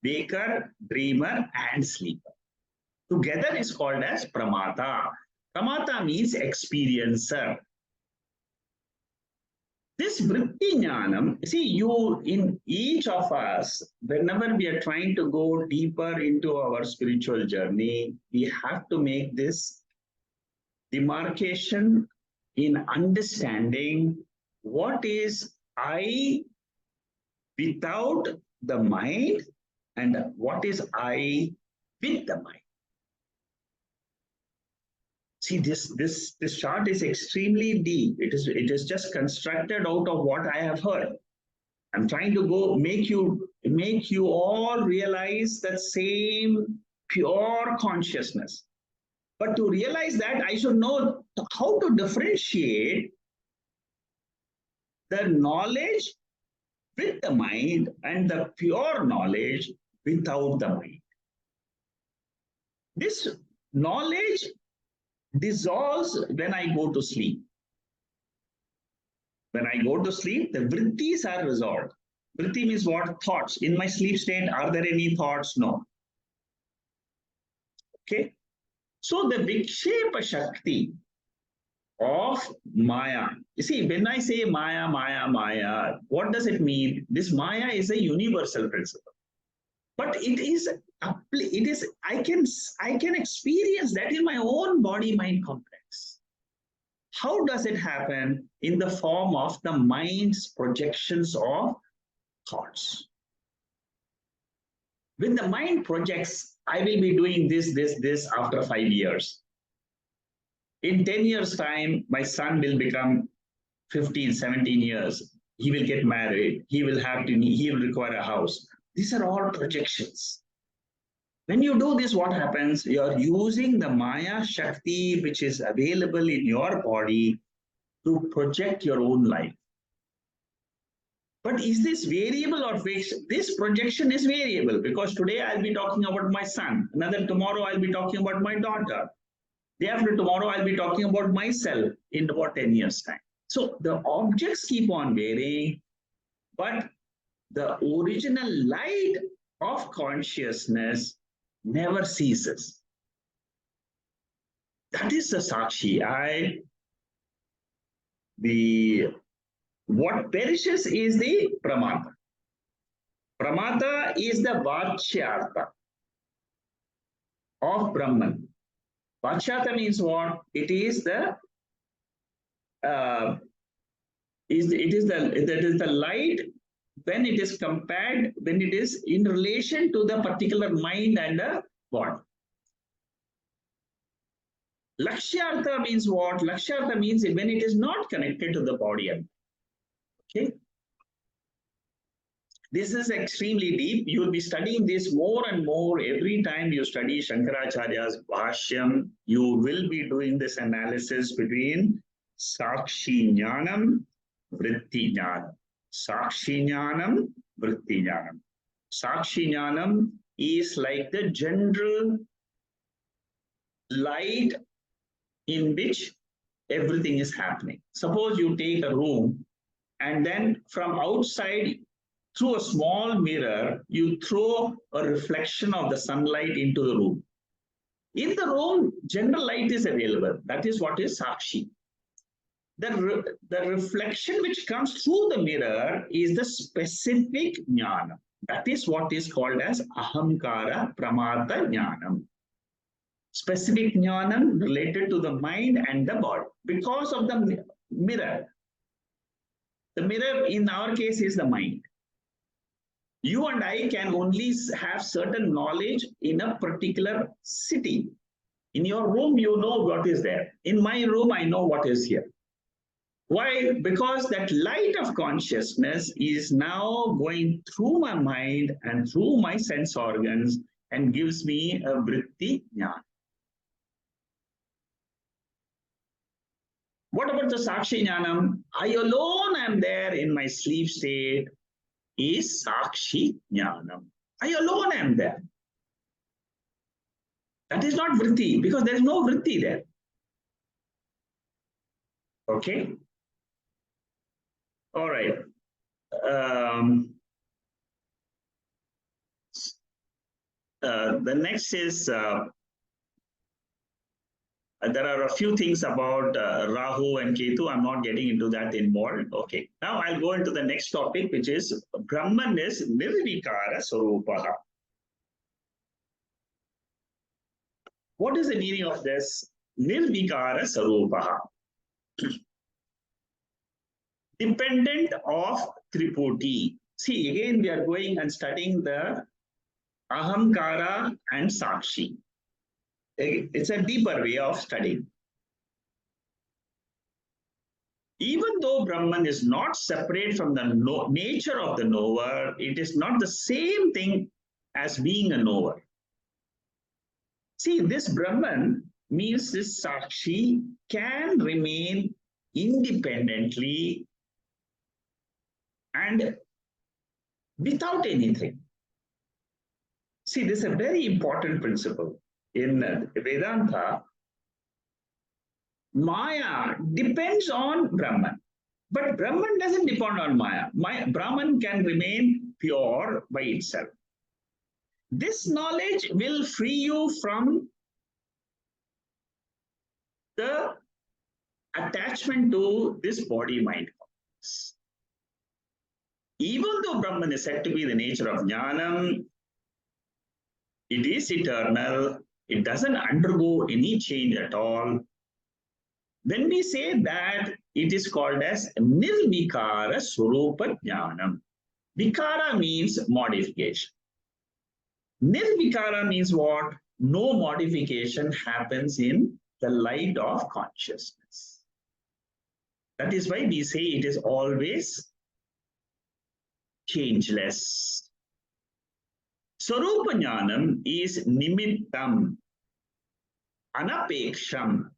waker, dreamer, and sleeper. Together is called as pramata. Pramata means experiencer. This vritti jnanam, see, in each of us, whenever we are trying to go deeper into our spiritual journey, we have to make this demarcation in understanding what is I without the mind and what is I with the mind. See, this chart is extremely deep. It is just constructed out of what I have heard. I'm trying to make you all realize that same pure consciousness. But to realize that, I should know how to differentiate the knowledge with the mind and the pure knowledge without the mind. This knowledge dissolves when I go to sleep. When I go to sleep, the vrittis are resolved. Vritti means what? Thoughts. In my sleep state, are there any thoughts? No. Okay. So the Vikshepa Shakti of Maya. You see, when I say Maya, what does it mean? This Maya is a universal principle. But I can experience that in my own body-mind complex. How does it happen? In the form of the mind's projections of thoughts. When the mind projects, I will be doing this after 5 years. In 10 years' time, my son will become 15, 17 years. He will get married. He will require a house. These are all projections. When you do this, what happens? You're using the Maya Shakti, which is available in your body, to project your own life. But is this variable or fixed? This projection is variable, because today I'll be talking about my son. Tomorrow I'll be talking about my daughter. Day after tomorrow I'll be talking about myself in about 10 years' time. So the objects keep on varying, But the original light of consciousness never ceases. That is the Sakshi. What perishes is the Pramata. Pramata is the Vachyartha of Brahman. Vachyartha means what? It is the light when it is compared, when it is in relation to the particular mind and the body. Lakshyartha means what? Lakshyartha means when it is not connected to the body. Okay. This is extremely deep. You will be studying this more and more every time you study Shankaracharya's bashyam. You will be doing this analysis between Sakshi Jnanam, Vritti Jnanam. Sakshi Jnanam, Vritti Jnanam. Sakshi Jnanam is like the general light in which everything is happening. Suppose you take a room and then from outside, through a small mirror, you throw a reflection of the sunlight into the room. In the room, general light is available. That is what is Sakshi. The reflection which comes through the mirror is the specific jnana. That is what is called as Ahamkara Pramata Jnanam. Specific jnanam related to the mind and the body. Because of the mirror. The mirror in our case is the mind. You and I can only have certain knowledge in a particular city. In your room, you know what is there. In my room, I know what is here. Why? Because that light of consciousness is now going through my mind and through my sense organs and gives me a vritti jnana. What about the Sakshi Jnanam? I alone am there in my sleep state is Sakshi Jnanam. I alone am there. That is not vritti because there is no vritti there. Okay. All right. The next is there are a few things about Rahu and Ketu. I'm not getting into that involved. Okay. Now I'll go into the next topic, which is Brahman is Nirvikara Swarupaha. What is the meaning of this? Nirvikara Swarupaha. Dependent of Triputi. See, again, we are going and studying the Ahamkara and Sakshi. It's a deeper way of studying. Even though Brahman is not separate from the nature of the knower, it is not the same thing as being a knower. See, this Brahman means this Sakshi can remain independently and without anything. See, this is a very important principle. In Vedanta, Maya depends on Brahman. But Brahman doesn't depend on Maya. Brahman can remain pure by itself. This knowledge will free you from the attachment to this body-mind. Even though Brahman is said to be the nature of Jnanam, it is eternal, it doesn't undergo any change at all. When we say that, it is called as Nirvikara Swarupa Jnanam. Vikara means modification. Nirvikara means what? No modification happens in the light of consciousness. That is why we say it is always changeless. Swarupa Jnanam is nimittam, anapeksham,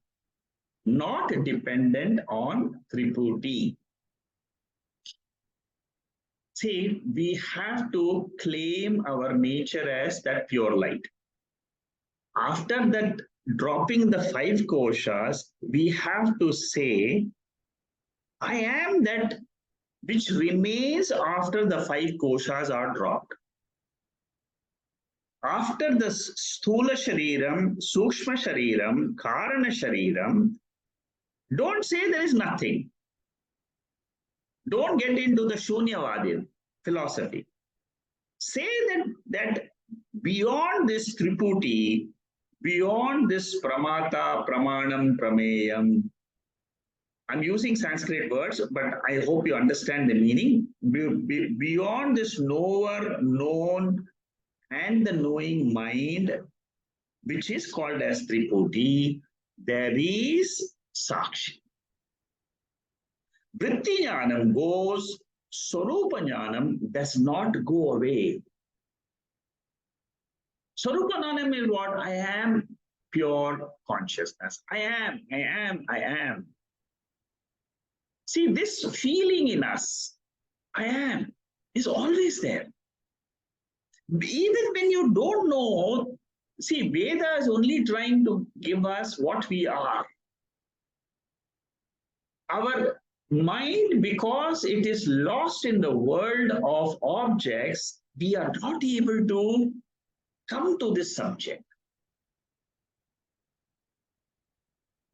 not dependent on Triputi. See, we have to claim our nature as that pure light. After that, dropping the 5 koshas, we have to say, I am that which remains after the 5 koshas are dropped. After the Sthula Shariram, Sukshma Shariram, Karana Shariram, don't say there is nothing. Don't get into the Shunyavadi philosophy. Say that beyond this Triputi, beyond this Pramata, Pramanam, Prameyam, I'm using Sanskrit words, but I hope you understand the meaning. Beyond this knower, known, and the knowing mind, which is called as Triputi, there is Sakshi. Vritti Jnanam goes, Swarupa Jnanam does not go away. Swarupa Jnanam is what? I am pure consciousness. I am. See, this feeling in us, I am, is always there. Even when you don't know, see, Veda is only trying to give us what we are. Our mind, because it is lost in the world of objects, we are not able to come to this subject.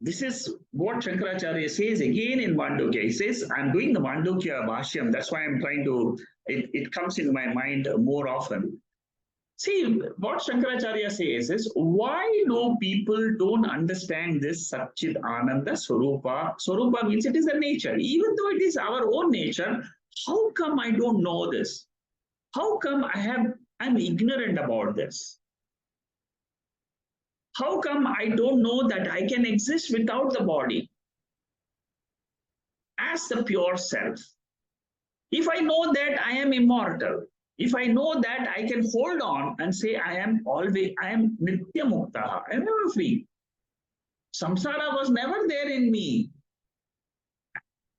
This is what Shankaracharya says again in Mandukya. He says, I'm doing the Mandukya bashyam. That's why I'm trying to, it comes in my mind more often. See, what Shankaracharya says is, why do people don't understand this Satchit Ananda Swarupa? Swarupa means it is a nature. Even though it is our own nature, how come I don't know this? How come I'm ignorant about this? How come I don't know that I can exist without the body as the pure self? If I know that I am immortal, if I know that I can hold on and say I am Nitya Mukta, I am never free. Samsara was never there in me.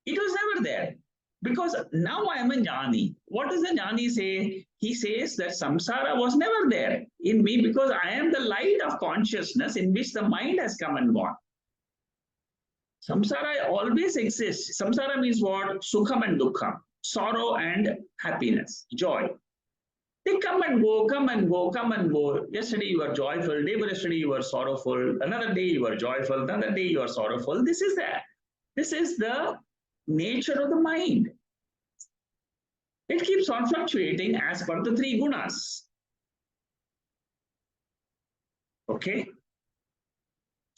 It was never there. Because now I am a jnani. What does the jnani say? He says that samsara was never there in me because I am the light of consciousness in which the mind has come and gone. Samsara always exists. Samsara means what? Sukham and dukkham, sorrow and happiness, joy. They come and go, come and go, come and go. Yesterday you were joyful, day before yesterday you were sorrowful, another day you were joyful, another day you are sorrowful. This is that. This is the nature of the mind. It keeps on fluctuating as per the 3 gunas. Okay?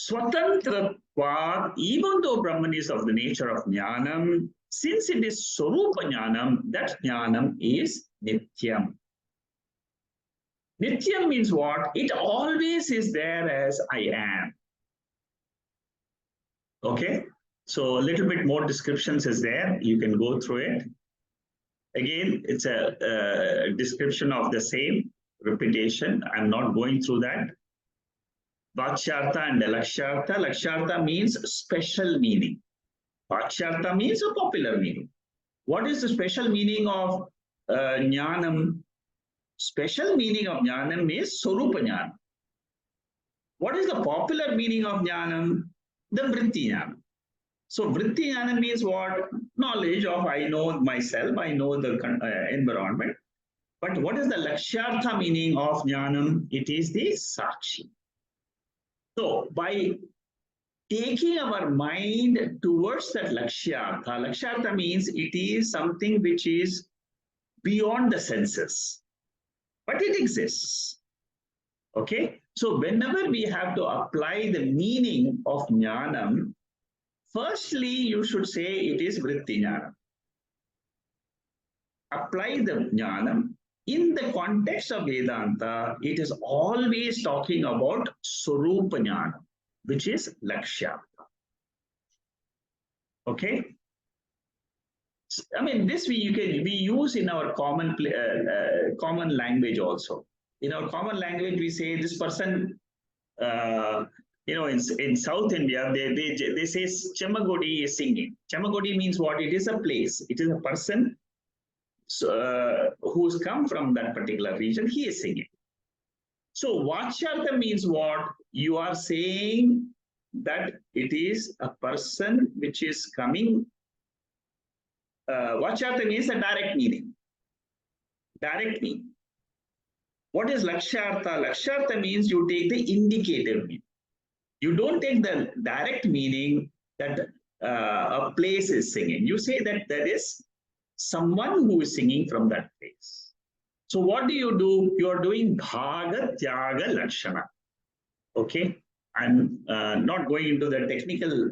Swatantratvad, even though Brahman is of the nature of Jnanam, since it is Swarupa Jnanam, that Jnanam is Nityam. Nityam means what? It always is there as I am. Okay? So a little bit more descriptions is there. You can go through it. Again, it's a description of the same repetition. I'm not going through that. Vakshartha and Lakshartha. Lakshartha means special meaning. Vakshartha means a popular meaning. What is the special meaning of Jnanam? Special meaning of Jnanam is Swarupa Jnanam. What is the popular meaning of Jnanam? The Vritti Jnanam. So Vritti Jnana means what? Knowledge of I know myself, I know the environment. But what is the Lakshartha meaning of Jnanam? It is the Sakshi. So by taking our mind towards that Lakshartha, Lakshartha means it is something which is beyond the senses. But it exists. Okay? So whenever we have to apply the meaning of Jnanam, firstly, you should say it is Vritti Jnana. Apply the Jnanam. In the context of Vedanta, it is always talking about Swarupa Jnana, which is Lakshartha. Okay? I mean, this we use in our common language also. In our common language, we say this person, in South India, they say Chemagodi is singing. Chemagodi means what? It is a place. It is a person who's come from that particular region. He is singing. So Vachyartha means what? You are saying that it is a person which is coming Vachyartha means the direct meaning. Direct meaning. What is Lakshyartha? Lakshyartha means you take the indicative meaning. You don't take the direct meaning that a place is singing. You say that there is someone who is singing from that place. So what do? You are doing Bhaga Tyaga Lakshana. Okay. I'm not going into the technical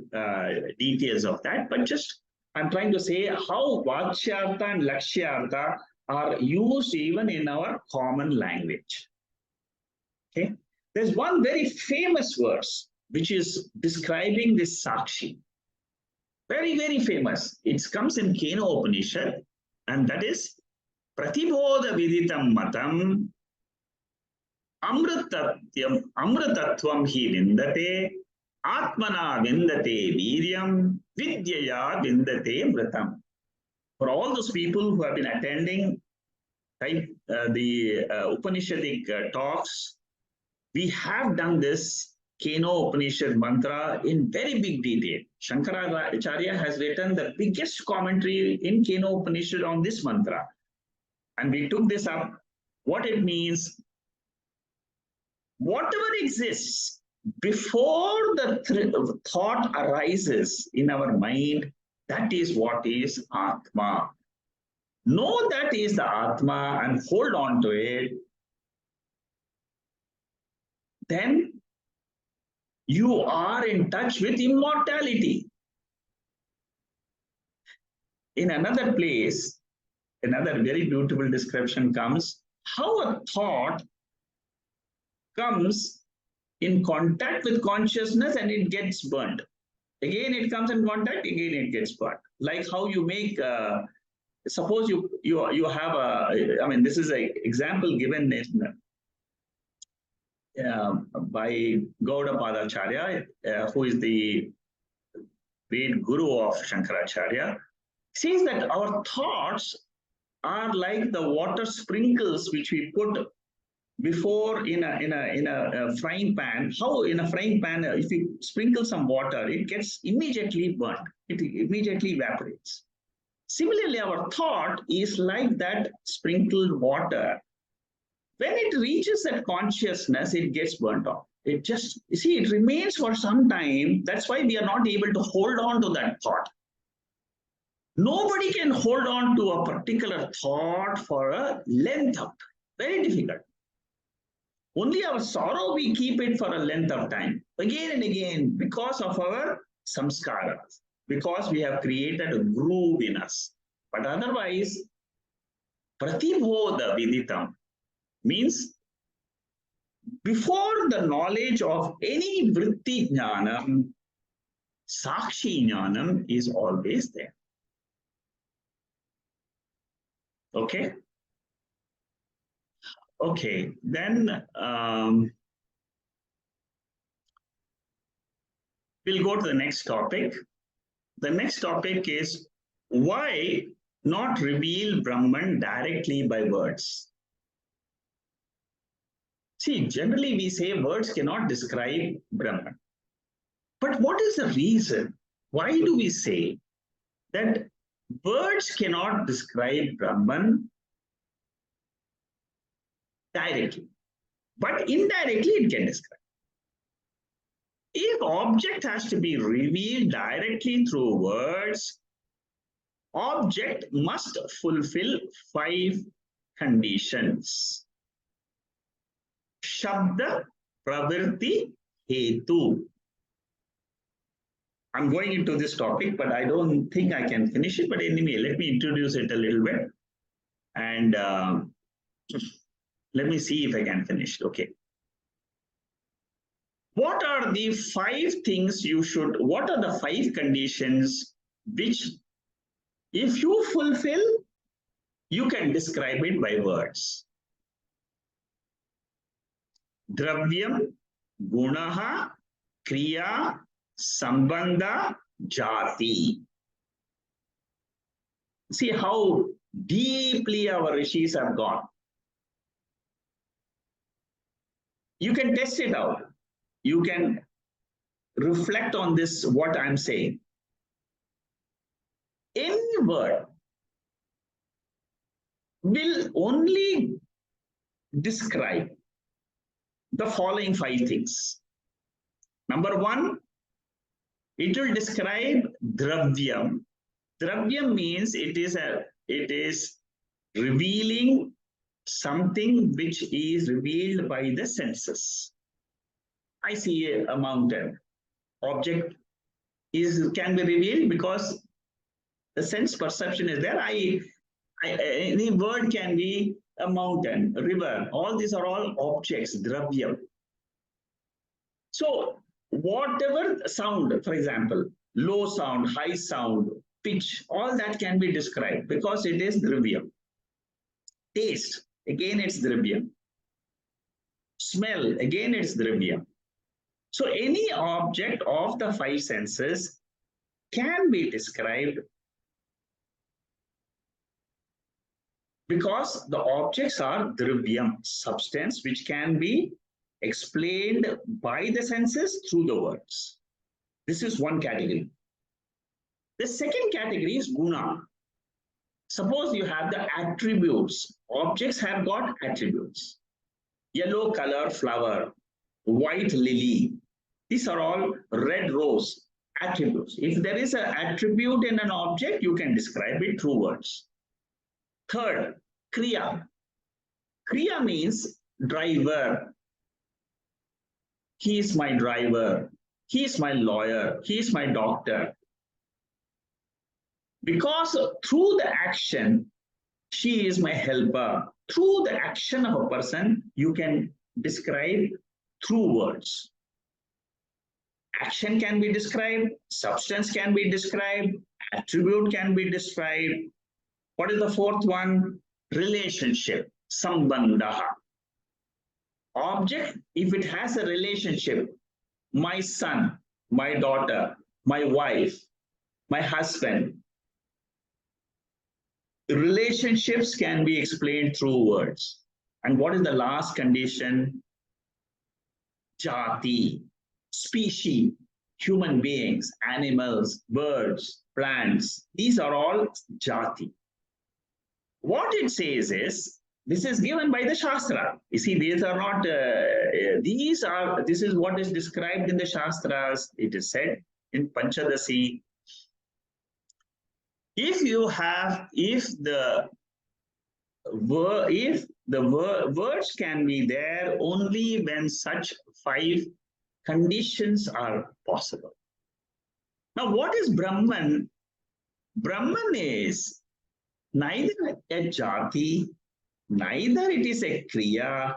details of that, but just I'm trying to say how Vachyartha and Lakshyartha are used even in our common language. Okay. There's one very famous verse which is describing this Sakshi. Very, very famous. It comes in Keno Upanishad, and that is Pratibodha Viditam Matam Amritatyam Amritatvam hi vindate Atmana vindate Viryam Vidyaya vindate Mritam. For all those people who have been attending the Upanishadic talks, we have done this Keno Upanishad mantra in very big detail. Shankaracharya has written the biggest commentary in Keno Upanishad on this mantra. And we took this up. What it means, whatever exists before the thought arises in our mind, that is what is Atma. Know that is the Atma and hold on to it. Then you are in touch with immortality. In another place, another very beautiful description comes, how a thought comes in contact with consciousness and it gets burnt. Again, it comes in contact, again it gets burnt. Like how you make, suppose you have a, I mean, this is an example given in by Gaudapadacharya, who is the great guru of Shankaracharya, says that our thoughts are like the water sprinkles which we put before in a frying pan. How in a frying pan, if you sprinkle some water, it gets immediately burnt. It immediately evaporates. Similarly, our thought is like that sprinkled water. When it reaches that consciousness, it gets burnt off. It just, you see, it remains for some time. That's why we are not able to hold on to that thought. Nobody can hold on to a particular thought for a length of time. Very difficult. Only our sorrow, we keep it for a length of time. Again and again, because of our samskaras. Because we have created a groove in us. But otherwise, pratibodha viditam means before the knowledge of any vritti jnanam, sakshi jnanam is always there. Okay? Okay, then we'll go to the next topic. The next topic is why not reveal Brahman directly by words? See, generally we say words cannot describe Brahman. But what is the reason? Why do we say that words cannot describe Brahman directly, but indirectly it can describe? If object has to be revealed directly through words, object must fulfill 5 conditions. Shabda, Pravirti, Hetu. I'm going into this topic, but I don't think I can finish it. But anyway, let me introduce it a little bit. And let me see if I can finish it. Okay. What are the 5 things you should, what are the 5 conditions which, if you fulfill, you can describe it by words? Dravyam, Gunaha, Kriya, Sambandha, Jati. See how deeply our rishis have gone. You can test it out. You can reflect on this, what I'm saying. Any word, will only describe the following 5 things. Number one, it will describe dravyam. Dravyam means it is revealing something which is revealed by the senses. I see a mountain. Object can be revealed because the sense perception is there. Any word can be a mountain, a river. All these are all objects, dravya. So whatever sound, for example, low sound, high sound, pitch, all that can be described because it is dravya. Taste, again it's dravya. Smell, again it's dravya. So any object of the 5 senses can be described because the objects are dravyam, substance which can be explained by the senses through the words. This is one category. The second category is guna. Suppose you have the attributes. Objects have got attributes. Yellow color flower, white lily. These are all red rose attributes. If there is an attribute in an object, you can describe it through words. Third, kriya. Kriya means driver. He is my driver. He is my lawyer. He is my doctor. Because through the action, she is my helper. Through the action of a person, you can describe through words. Action can be described, substance can be described, attribute can be described. What is the fourth one? Relationship, sambandha. Object, if it has a relationship, my son, my daughter, my wife, my husband, relationships can be explained through words. And what is the last condition? Jati, species, human beings, animals, birds, plants. These are all jati. What it says is, this is given by the Shastra. You see, these are not, this is what is described in the Shastras. It is said in Panchadasi. If the words can be there only when such 5 conditions are possible. Now, what is Brahman? Brahman is neither a jati, neither it is a kriya,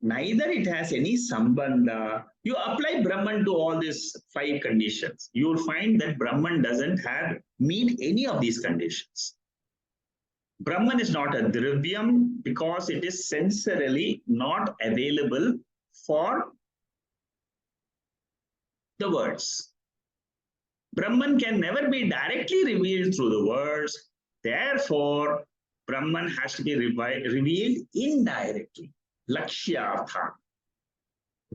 neither it has any sambandha. You apply Brahman to all these 5 conditions. You will find that Brahman doesn't meet any of these conditions. Brahman is not a dravyam because it is sensorily not available for the words. Brahman can never be directly revealed through the words. Therefore, Brahman has to be revealed indirectly. Lakshyartha.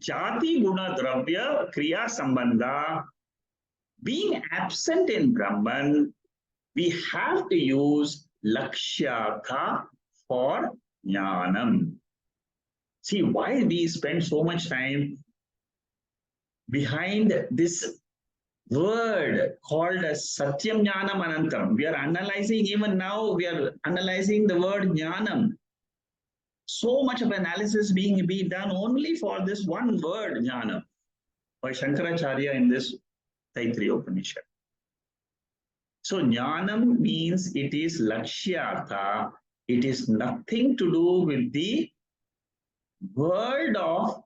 Jati guna dravya kriya sambandha. Being absent in Brahman, we have to use lakshyartha for jnanam. See, why we spend so much time behind this word called as Satyam Jnanam Anantam. We are analyzing, even now, we are analyzing the word Jnanam. So much of analysis being done only for this one word, Jnanam, by Shankaracharya in this Taittriya Upanishad. So Jnanam means it is Lakshyartha. It is nothing to do with the world of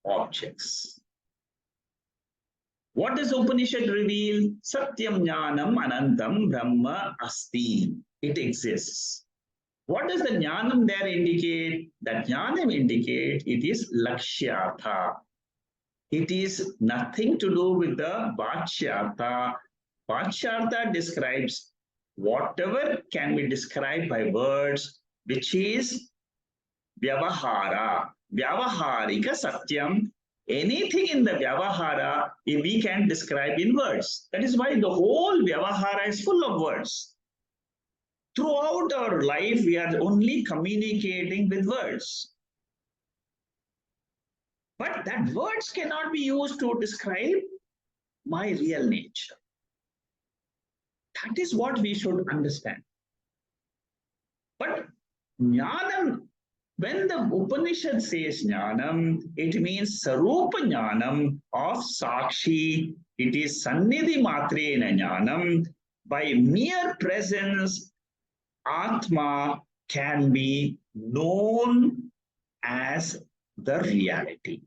objects. What does Upanishad reveal? Satyam Jnanam Anantam Brahma Asti. It exists. What does the Jnanam there indicate? That Jnanam indicate it is Lakshyartha. It is nothing to do with the Bachyartha. Bachyartha describes whatever can be described by words, which is Vyavahara. Vyavaharika Satyam. Anything in the Vyavahara, we can describe in words. That is why the whole Vyavahara is full of words. Throughout our life, we are only communicating with words. But that words cannot be used to describe my real nature. That is what we should understand. But jnanam, when the Upanishad says jnanam, it means sarupa jnanam of Sakshi. It is sannidhi matrena jnanam. By mere presence, Atma can be known as the reality.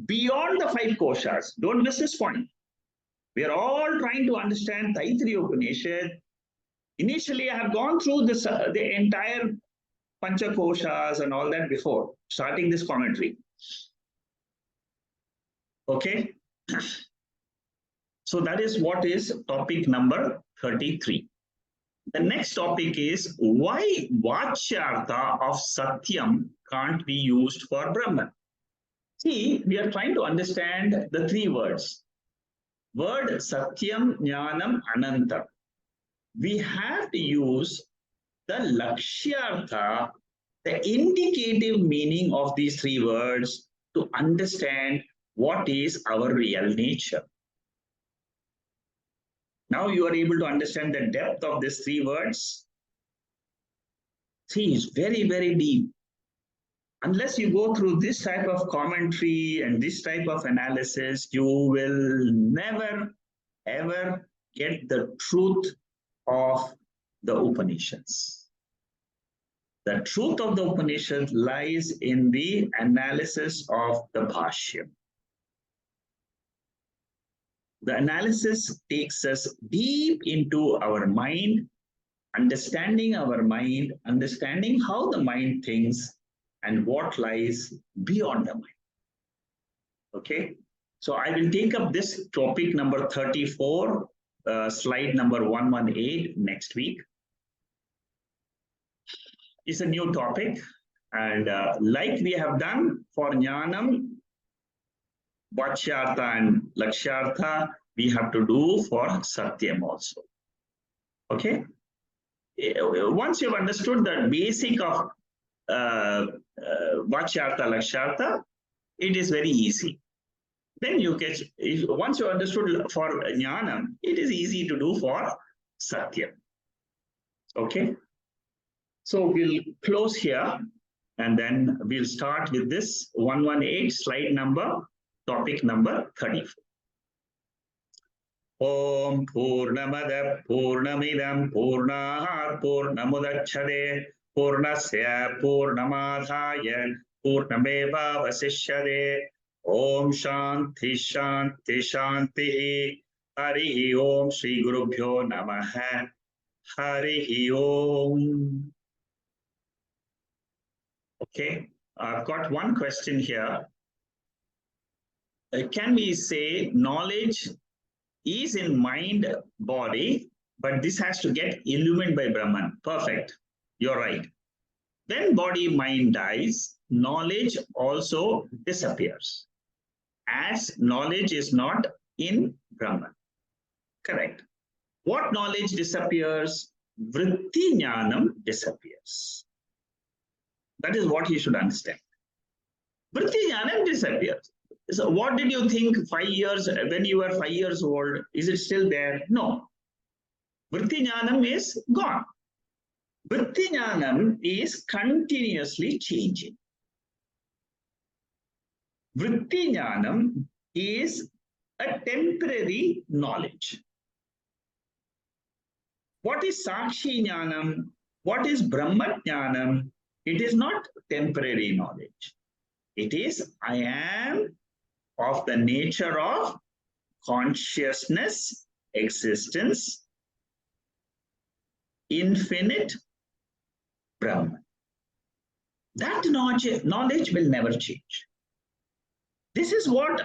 Beyond the five koshas. Don't miss this point. We are all trying to understand Taittriya Upanishad. Initially, I have gone through this the entire Pancha koshas and all that before starting this commentary. Okay. So that is what is topic number 33. The next topic is why Vachyartha of Satyam can't be used for Brahman. See, we are trying to understand the three words. Word Satyam, Jnanam, Anantam. We have to use the Lakshyartha, the indicative meaning of these three words to understand what is our real nature. Now you are able to understand the depth of these three words. See, it's very, very deep. Unless you go through this type of commentary and this type of analysis, you will never, ever get the truth of the Upanishads. The truth of the Upanishad lies in the analysis of the bashyam. The analysis takes us deep into our mind, understanding our mind, understanding how the mind thinks and what lies beyond the mind. Okay, so I will take up this topic number 34, slide number 118 next week. It's a new topic, and like we have done for Jnanam, Vachyartha and Lakshyartha, we have to do for Satyam also. Okay? Once you've understood the basic of Vachyartha, Lakshyartha, it is very easy. Then you get, once you understood for Jnanam, it is easy to do for Satyam. Okay? So we'll close here and then we'll start with this 118 slide number, topic number 34. Om Purnamada Purnamidam Purnat Purnamudachade Purnasya Purnamadhaya Purnameva Vasishyade Om Shanti Shanti Shanti Hari Om Shri Gurubhyo Namaha Hari Om. Okay, I've got one question here. Can we say knowledge is in mind, body, but this has to get illumined by Brahman? Perfect. You're right. When body, mind dies, knowledge also disappears, as knowledge is not in Brahman. Correct. What knowledge disappears? Vritti jnanam disappears. That is what you should understand. Vritti jnanam disappears. So what did you think 5 years, when you were 5 years old? Is it still there? No. Vritti jnanam is gone. Vritti jnanam is continuously changing. Vritti jnanam is a temporary knowledge. What is Sakshi jnanam? What is Brahma jnanam? It is not temporary knowledge. It is I am of the nature of consciousness, existence, infinite Brahman. That knowledge will never change. This is what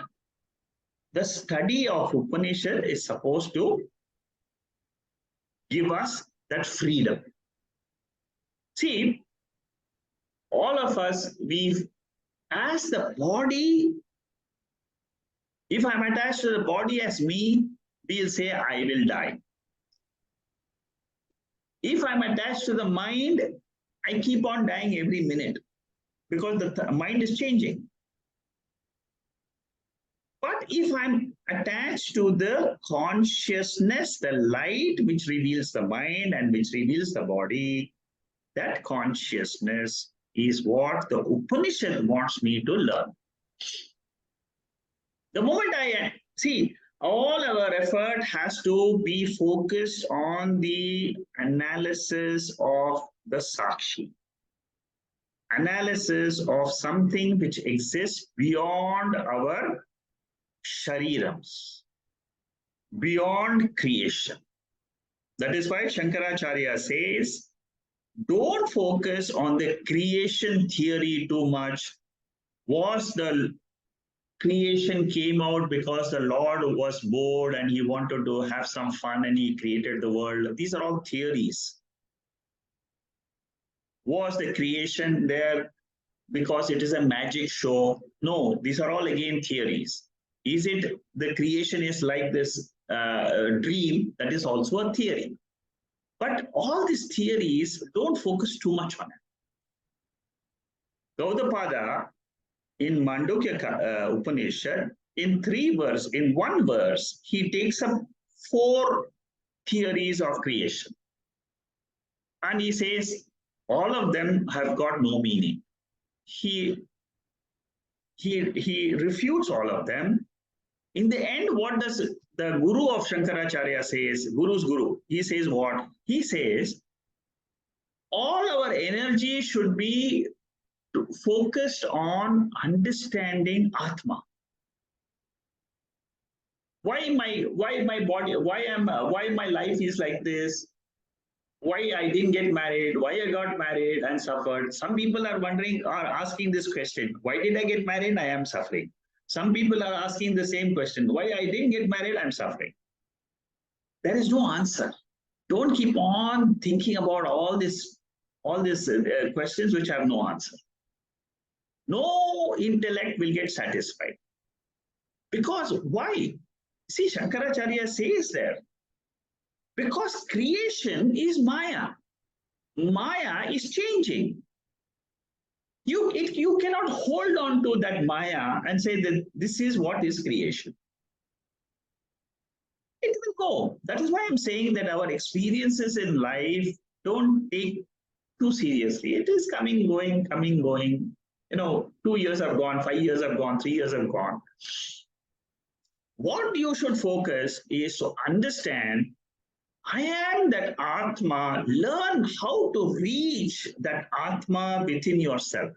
the study of Upanishad is supposed to give us, that freedom. See, all of us, as the body, if I'm attached to the body as me, we'll say, I will die. If I'm attached to the mind, I keep on dying every minute because the mind is changing. But if I'm attached to the consciousness, the light which reveals the mind and which reveals the body, that consciousness is what the Upanishad wants me to learn. The moment I see, all our effort has to be focused on the analysis of the Sakshi, analysis of something which exists beyond our sharirams, beyond creation. That is why Shankaracharya says, don't focus on the creation theory too much. Was the creation came out because the Lord was bored and he wanted to have some fun and he created the world? These are all theories. Was the creation there because it is a magic show? No, these are all again theories. Is it the creation is like this dream? That is also a theory. But all these theories, don't focus too much on it. Gaudapada in Mandukya Upanishad, in one verse, he takes up 4 theories of creation. And he says, all of them have got no meaning. He refutes all of them. In the end, what does the guru of Shankaracharya says, guru's guru, he says what? He says, all our energy should be focused on understanding Atma. Why my body, why my life is like this? Why I didn't get married? Why I got married and suffered? Some people are wondering, are asking this question. Why did I get married? I am suffering. Some people are asking the same question. Why I didn't get married? I'm suffering. There is no answer. Don't keep on thinking about all these questions which have no answer. No intellect will get satisfied. Because why? See, Shankaracharya says there, because creation is Maya. Maya is changing. You cannot hold on to that Maya and say that this is what is creation. It will go. That is why I'm saying that our experiences in life don't take too seriously. It is coming, going, coming, going. 2 years have gone, 5 years have gone, 3 years have gone. What you should focus is to understand, I am that Atma. Learn how to reach that Atma within yourself.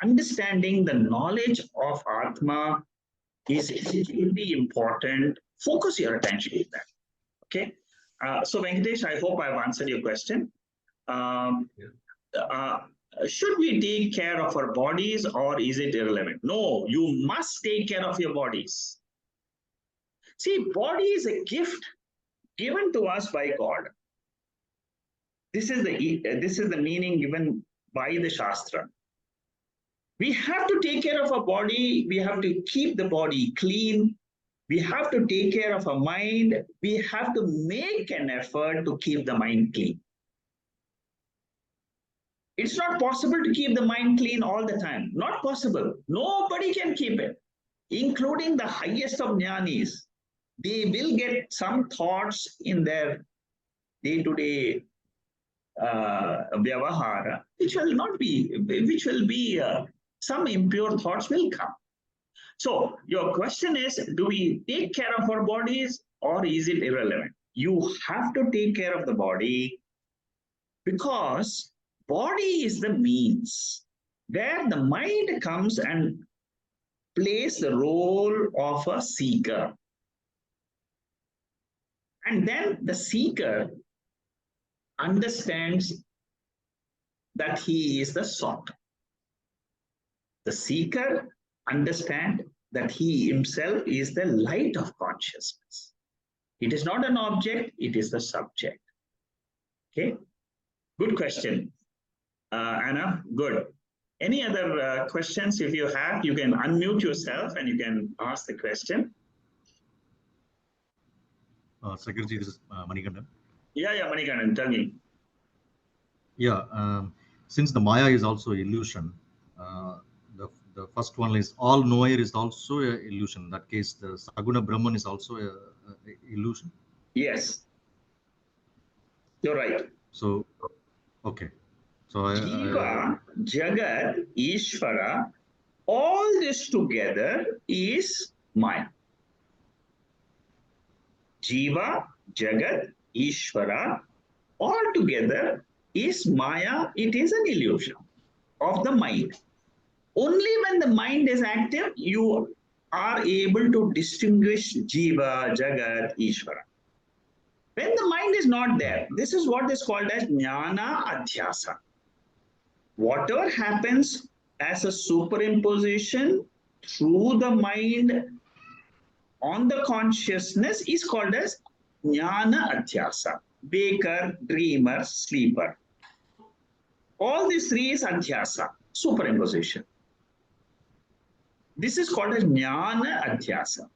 Understanding the knowledge of Atma is extremely important. Focus your attention on that. Okay. So Venkatesh, I hope I've answered your question. Should we take care of our bodies or is it irrelevant? No, you must take care of your bodies. See, body is a gift given to us by God. This is the meaning given by the Shastra. We have to take care of our body. We have to keep the body clean. We have to take care of our mind. We have to make an effort to keep the mind clean. It's not possible to keep the mind clean all the time. Not possible. Nobody can keep it, including the highest of jnanis. They will get some thoughts in their day-to-day vyavahara, which will be some impure thoughts will come. So your question is, do we take care of our bodies or is it irrelevant? You have to take care of the body because body is the means where the mind comes and plays the role of a seeker. And then the seeker understands that he is the sought. The seeker understands that he himself is the light of consciousness. It is not an object, it is the subject. Okay, good question. Anna, good. Any other questions? If you have, you can unmute yourself and you can ask the question. Secretary, this is Manikandan. Yeah, Manikandan, tell me. Yeah, since the Maya is also illusion, uh, the first one is all knower is also a illusion. In that case, the Saguna Brahman is also a illusion. Yes, you're right. So, okay. So, Jiva, Jagat, Ishvara, all this together is Maya. Jiva, Jagat, Ishvara, all together is Maya. It is an illusion of the mind. Only when the mind is active, you are able to distinguish Jiva, Jagat, Ishvara. When the mind is not there, this is what is called as Jnana Adhyasa. Whatever happens as a superimposition through the mind on the consciousness is called as Jnana Adhyasa. Waker, dreamer, sleeper. All these three is Adhyasa, superimposition. This is called as Jnana Adhyasa.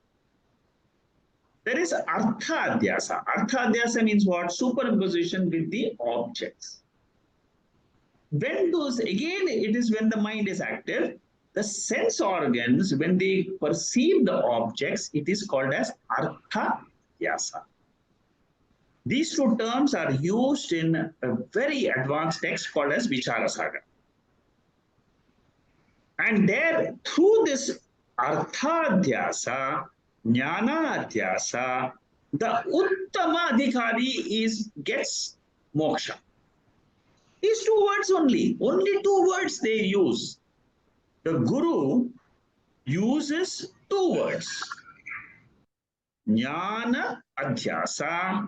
There is Artha Adhyasa. Artha Adhyasa means what? Superimposition with the objects. When those, again, it is when the mind is active, the sense organs, when they perceive the objects, it is called as Artha Adhyasa. These two terms are used in a very advanced text called as Vichara Sagar. And there, through this Arthadhyasa, Jnanadhyasa, the Uttama Adhikari gets moksha. These two words only 2 words they use. The Guru uses 2 words. Jnana Adhyasa,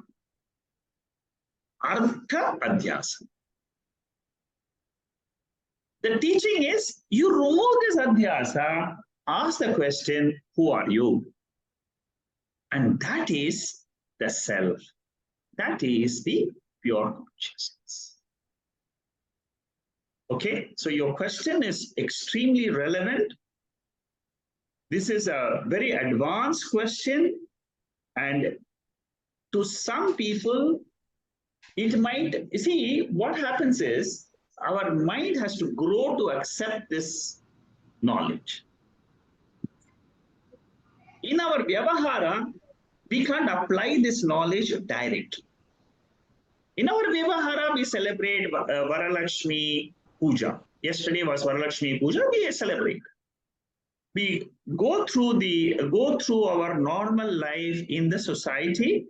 Artha Adhyasa. The teaching is, you remove this adhyasa, ask the question, who are you? And that is the self. That is the pure consciousness. Okay, so your question is extremely relevant. This is a very advanced question, and to some people, it might, you see, what happens is, our mind has to grow to accept this knowledge. In our Vyavahara, we can't apply this knowledge directly. In our Vyavahara, we celebrate Varalakshmi Puja. Yesterday was Varalakshmi Puja, we celebrate. We go through our normal life in the society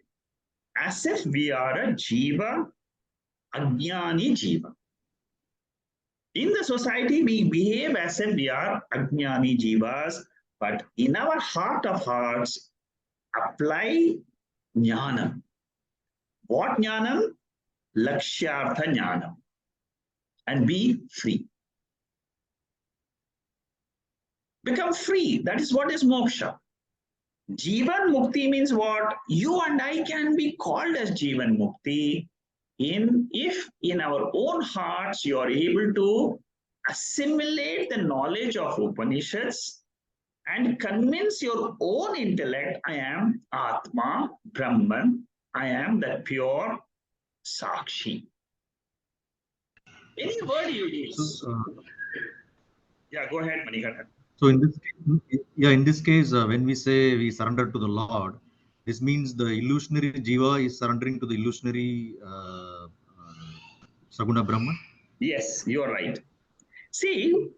as if we are a jiva, ajnani jiva. In the society, we behave as if we are ajnani jivas, but in our heart of hearts, apply jnanam. What jnanam? Lakshyartha jnanam. And be free. Become free. That is what is moksha. Jivan mukti means what? You and I can be called as Jivan mukti if in our own hearts you are able to assimilate the knowledge of Upanishads and convince your own intellect, I am Atma, Brahman, I am that pure Sakshi. Any word you use. Yeah, go ahead, Manikandan. So in this case, when we say we surrender to the Lord, this means the illusionary jiva is surrendering to the illusionary Saguna Brahman. Yes, you are right. See,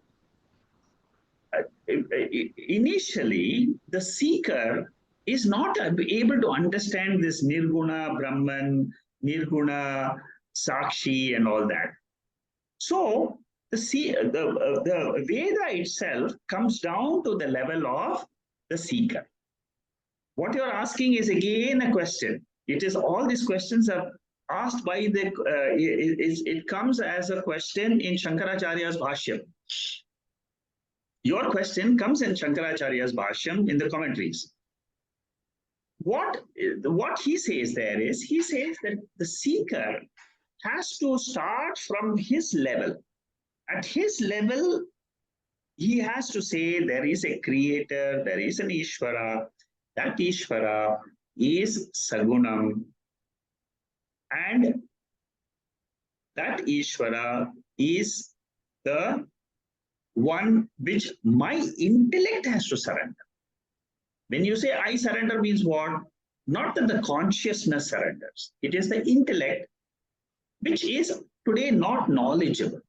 initially, the seeker is not able to understand this Nirguna Brahman, Nirguna Sakshi, and all that. So, the Veda itself comes down to the level of the seeker. What you're asking is again a question. It is all these questions are asked by the, it comes as a question in Shankaracharya's bashyam. Your question comes in Shankaracharya's bashyam in the commentaries. What he says there is, he says that the seeker has to start from his level. At his level, he has to say there is a creator, there is an Ishvara. That Ishvara is Sagunam, and that Ishvara is the one which my intellect has to surrender. When you say I surrender means what? Not that the consciousness surrenders. It is the intellect which is today not knowledgeable.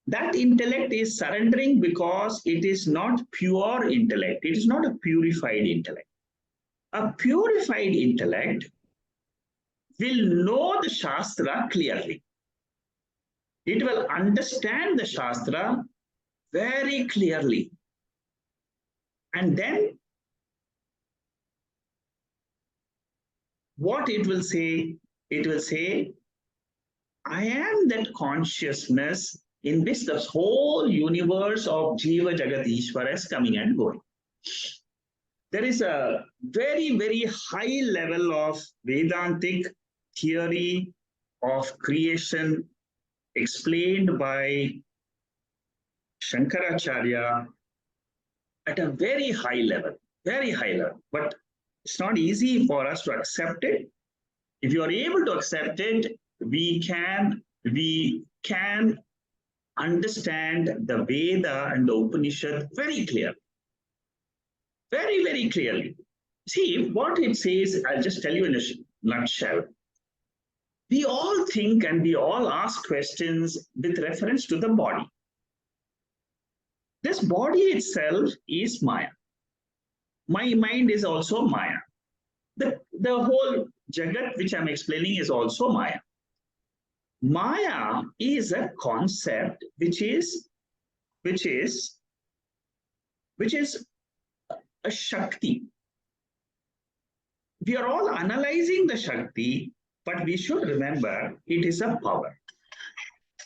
That intellect is surrendering because it is not pure intellect. It is not a purified intellect. A purified intellect will know the Shastra clearly. It will understand the Shastra very clearly. And then what it will say? It will say, I am that consciousness in which the whole universe of Jiva Jagat Ishvara is coming and going. There is a very, very high level of Vedantic theory of creation explained by Shankaracharya at a very high level, very high level. But it's not easy for us to accept it. If you are able to accept it, we can understand the Veda and the Upanishad very clearly. Very, very clearly. See, what it says, I'll just tell you in a nutshell. We all think and we all ask questions with reference to the body. This body itself is Maya. My mind is also Maya. The whole Jagat which I'm explaining is also Maya. Maya is a concept which is a Shakti. We are all analyzing the Shakti, but we should remember it is a power.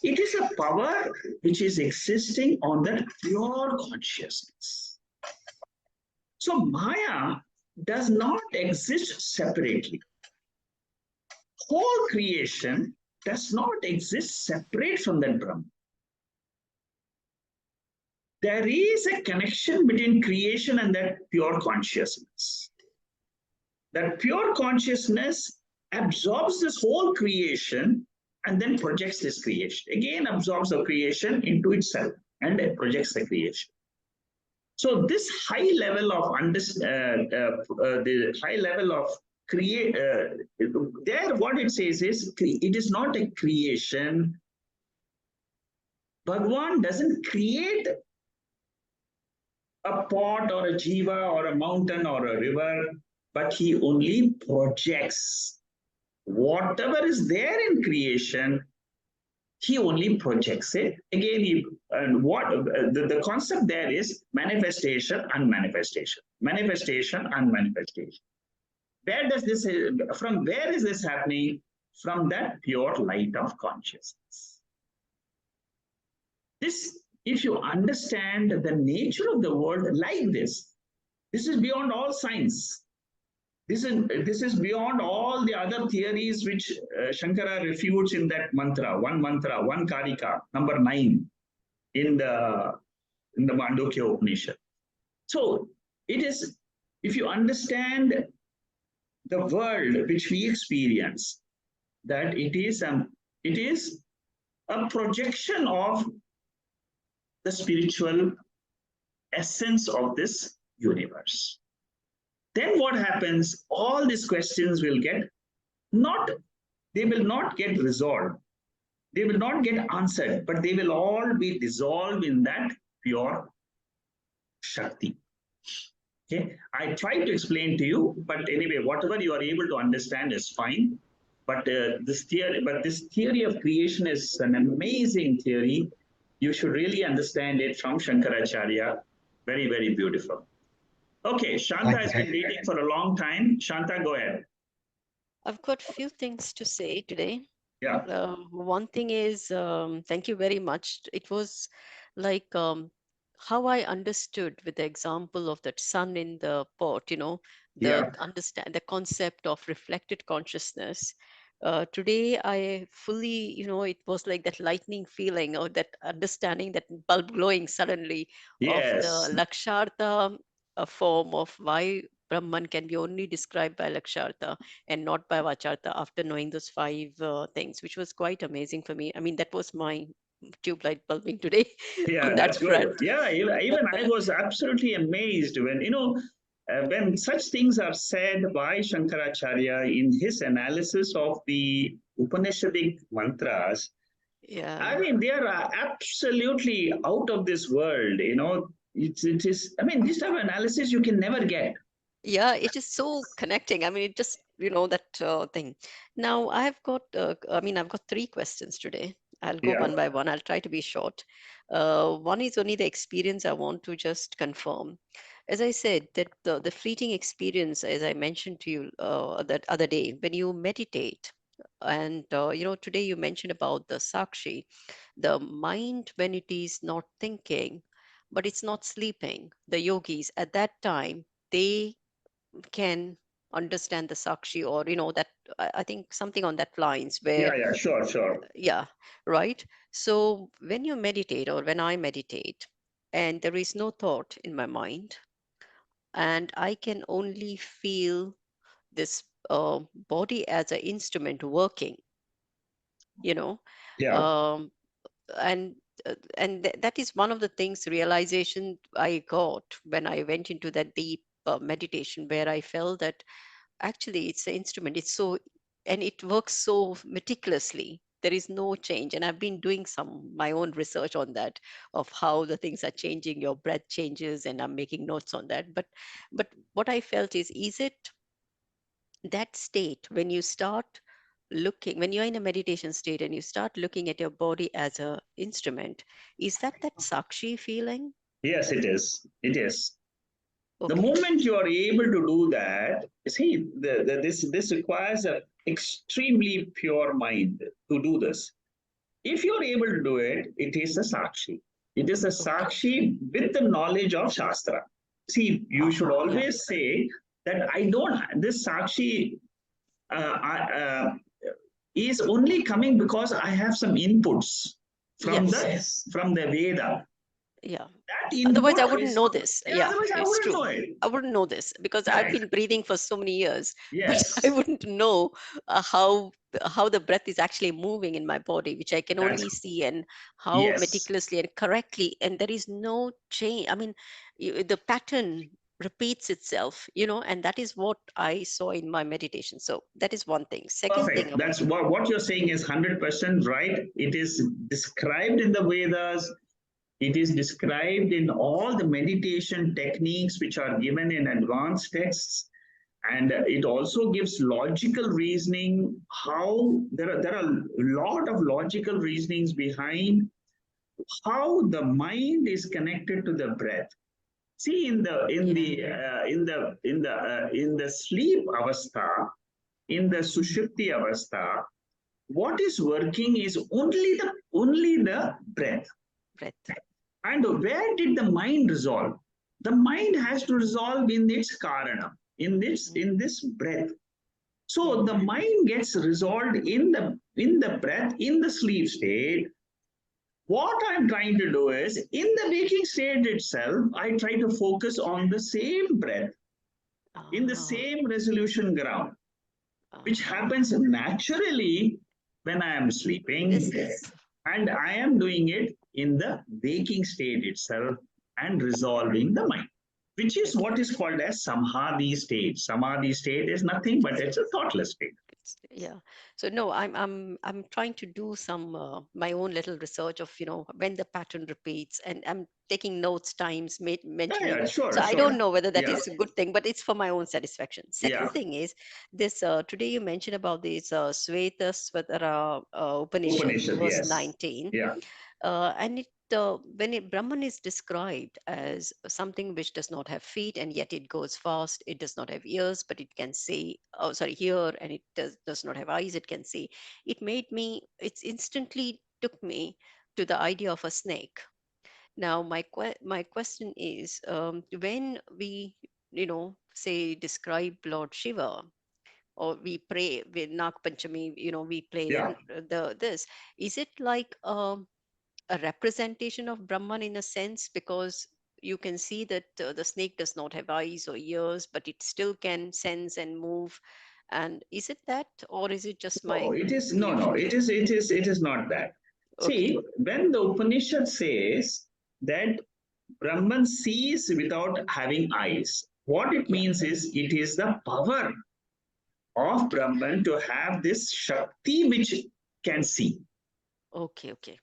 It is a power which is existing on that pure consciousness. So Maya does not exist separately. Whole creation does not exist separate from that Brahman. There is a connection between creation and that pure consciousness. That pure consciousness absorbs this whole creation and then projects this creation. Again, absorbs the creation into itself and it projects the creation. So this high level of the high level of create there, what it says is it is not a creation. Bhagwan doesn't create a pot or a jiva or a mountain or a river, but he only projects whatever is there in creation. He only projects it. Again, the concept there is manifestation and manifestation. Manifestation and manifestation. Where does this, from where is this happening? From that pure light of consciousness. This, if you understand the nature of the world like this is beyond all science. This is beyond all the other theories which Shankara refutes in that mantra, one Karika, number 9 in the Mandukya Upanishad. So it is, if you understand the world which we experience, that it is a projection of the spiritual essence of this universe. Then what happens? All these questions will get they will not get resolved. They will not get answered, but they will all be dissolved in that pure Shakti. Okay, I tried to explain to you, but anyway, whatever you are able to understand is fine. But this theory of creation is an amazing theory. You should really understand it from Shankaracharya. Very, very beautiful. Okay, Shanta has been waiting for a long time. Shanta, go ahead. I've got a few things to say today. Yeah. One thing is, thank you very much. It was like how I understood with the example of that sun in the pot, the concept of reflected consciousness. Today, I fully, it was like that lightning feeling or that understanding, that bulb glowing suddenly of the Lakshartha form of why Brahman can be only described by Lakshartha and not by Vachartha after knowing those five things, which was quite amazing for me. I mean, that was my tube light bulbing today Yeah, on that that's good. front. Yeah, even I was absolutely amazed when, when such things are said by Shankaracharya in his analysis of the Upanishadic mantras. I Yeah. mean, they are absolutely out of this world. It is. I mean, this type of analysis you can never get. Yeah, it is so connecting. I mean, it just, that thing. Now, I've got three questions today. I'll go Yeah, one by one. I'll try to be short. One is only the experience I want to just confirm. As I said, that the fleeting experience, as I mentioned to you that other day, when you meditate, and today you mentioned about the Sakshi, the mind when it is not thinking, but it's not sleeping. The yogis at that time, they can understand the Sakshi, or that I think something on that lines where, yeah, sure, sure. yeah, right. So when you meditate, or when I meditate, and there is no thought in my mind, and I can only feel this body as an instrument working, you know Yeah, um, and that is one of the things, realization I got when I went into that deep meditation, where I felt that actually it's an instrument. It's so, and it works so meticulously. There is no change, and I've been doing some my own research on that, of how the things are changing, your breath changes, and I'm making notes on that. But what I felt is it that state when you start looking, when you're in a meditation state and you start looking at your body as a instrument, is that Sakshi feeling? yes, it is. It is. The Okay. moment you are able to do that, see, this requires an extremely pure mind to do this. If you're able to do it, it is a sakshi. It is a Okay. sakshi with the knowledge of Shastra. See, you should Yeah. always say that I don't, this sakshi I, is only coming because I have some inputs from Yes. the Veda. Yeah. That Otherwise, I input wouldn't is, know this. yeah, Yeah, otherwise I it's wouldn't true. know it. I wouldn't know this because I've Correct. been breathing for so many years, but I Yes. wouldn't know how the breath is actually moving in my body, which I can That's only see, and how yes. meticulously and correctly, and there is no change. I mean, the pattern repeats itself, and that is what I saw in my meditation. So that is one thing. Second thing Perfect. I want. That's what you're saying is 100% right. It is described in the Vedas. It is described in all the meditation techniques which are given in advanced texts. And it also gives logical reasoning. How there are a lot of logical reasonings behind how the mind is connected to the breath. See, Yeah. in the sleep avastha, in the sushupti avastha, what is working is only the breath. Breath. And where did the mind resolve? The mind has to resolve in its karana, in this breath. So the Mm-hmm. mind gets resolved in the breath, in the sleep state. What I'm trying to do is, in the waking state itself, I try to focus on the same breath, in the Ah, same resolution ground, which ah. happens naturally when I am sleeping, This is, and I am doing it in the waking state itself and resolving the mind, which is okay. what is called as samadhi state. Samadhi state is nothing but it's a thoughtless state. Yeah. So no, I'm trying to do some my own little research of, when the pattern repeats, and I'm taking notes times Yeah, mentioning. yeah, So sure, I don't sure. know whether that Yeah, is a good thing, but it's for my own satisfaction. Second yeah. thing is this, today you mentioned about this Sweta Svatara Upanishad, Upanishad, verse yes. 19. Yeah, And when Brahman is described as something which does not have feet and yet it goes fast, it does not have ears but it can see, oh sorry, hear, and it does not have eyes, it can see. It's instantly took me to the idea of a snake. Now my question is, when we say describe Lord Shiva, or we pray with Nag Panchami, we play yeah. the this, is it like a representation of Brahman in a sense, because you can see that the snake does not have eyes or ears, but it still can sense and move. And is it that, or is it just my No, it is no, illusion here? it is not that. Okay. See, when the Upanishad says that Brahman sees without having eyes, what it Yeah. means is it is the power of Okay. Brahman to have this Shakti which can see. Okay. Okay.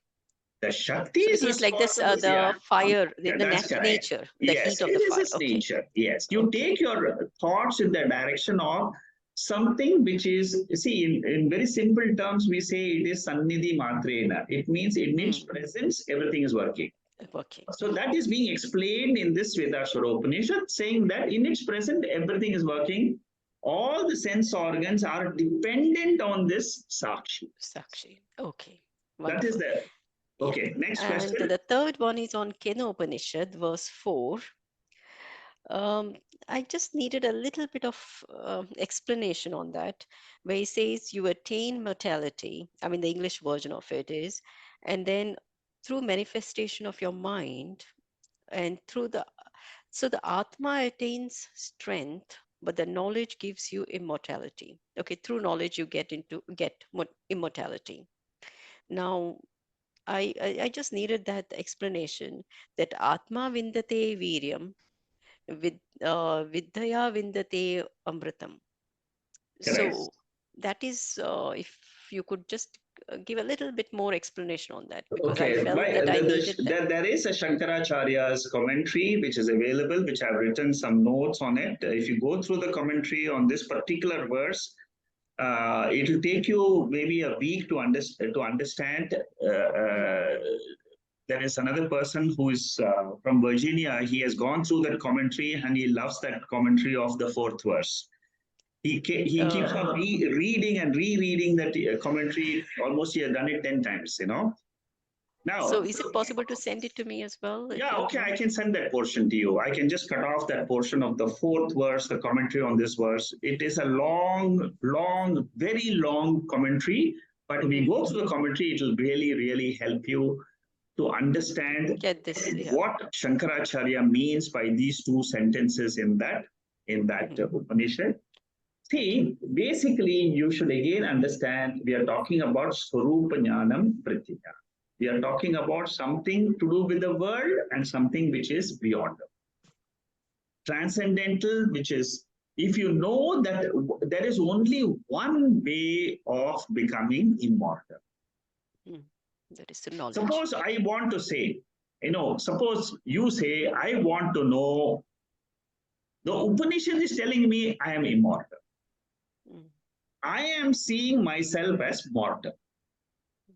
The Shakti So is it is like this, responsible. Yeah, the fire, yeah, the that's correct. nature, the heat Yes, of it the is fire. its Okay. nature. Yes, you Okay. take your thoughts in the direction of something which is, see, in very simple terms, we say it is Sannidhi Matrena. It means in its presence, everything is working. Working. So that is being explained in this Vedaswara Upanishad, saying that in its present, everything is working. All the sense organs are dependent on this Sakshi. Sakshi. Okay. That is Wonderful. the, Yeah. okay, next And question. the third one is on Kena Upanishad, verse 4. Um, I just needed a little bit of explanation on that, where he says you attain mortality. I mean, the English version of it is, and then through manifestation of your mind and through the, so the Atma attains strength, but the knowledge gives you immortality. Okay, through knowledge you get immortality. Now, I just needed that explanation that Atma vindate viryam Vidya Vindate Amritam. Correct. So that is, if you could just give a little bit more explanation on that, because I Okay, felt that I needed that. there is a Shankaracharya's commentary which is available, which I've written some notes on it. If you go through the commentary on this particular verse, it will take you maybe a week to, to understand. There is another person who is from Virginia. He has gone through that commentary and he loves that commentary of the fourth verse. He keeps on reading and rereading that commentary. Almost he has done it 10 times, you know. So Now, is it possible to send it to me as well, if yeah, you don't okay, I mind? can send that portion to you. I can just cut off that portion of the fourth verse, the commentary on this verse. It is a long, very long commentary. But if you go through the commentary, it will really, really help you to understand Get this, yeah. what Shankaracharya means by these two sentences in that Upanishad. See, basically, you should again understand we are talking about Swarupa Jnanam Pritya. We are talking about something to do with the world and something which is beyond. Transcendental, which is, if you know that there is only one way of becoming immortal. That is the knowledge. Suppose I want to say, suppose you say, I want to know, the Upanishad is telling me I am immortal. I am seeing myself as mortal.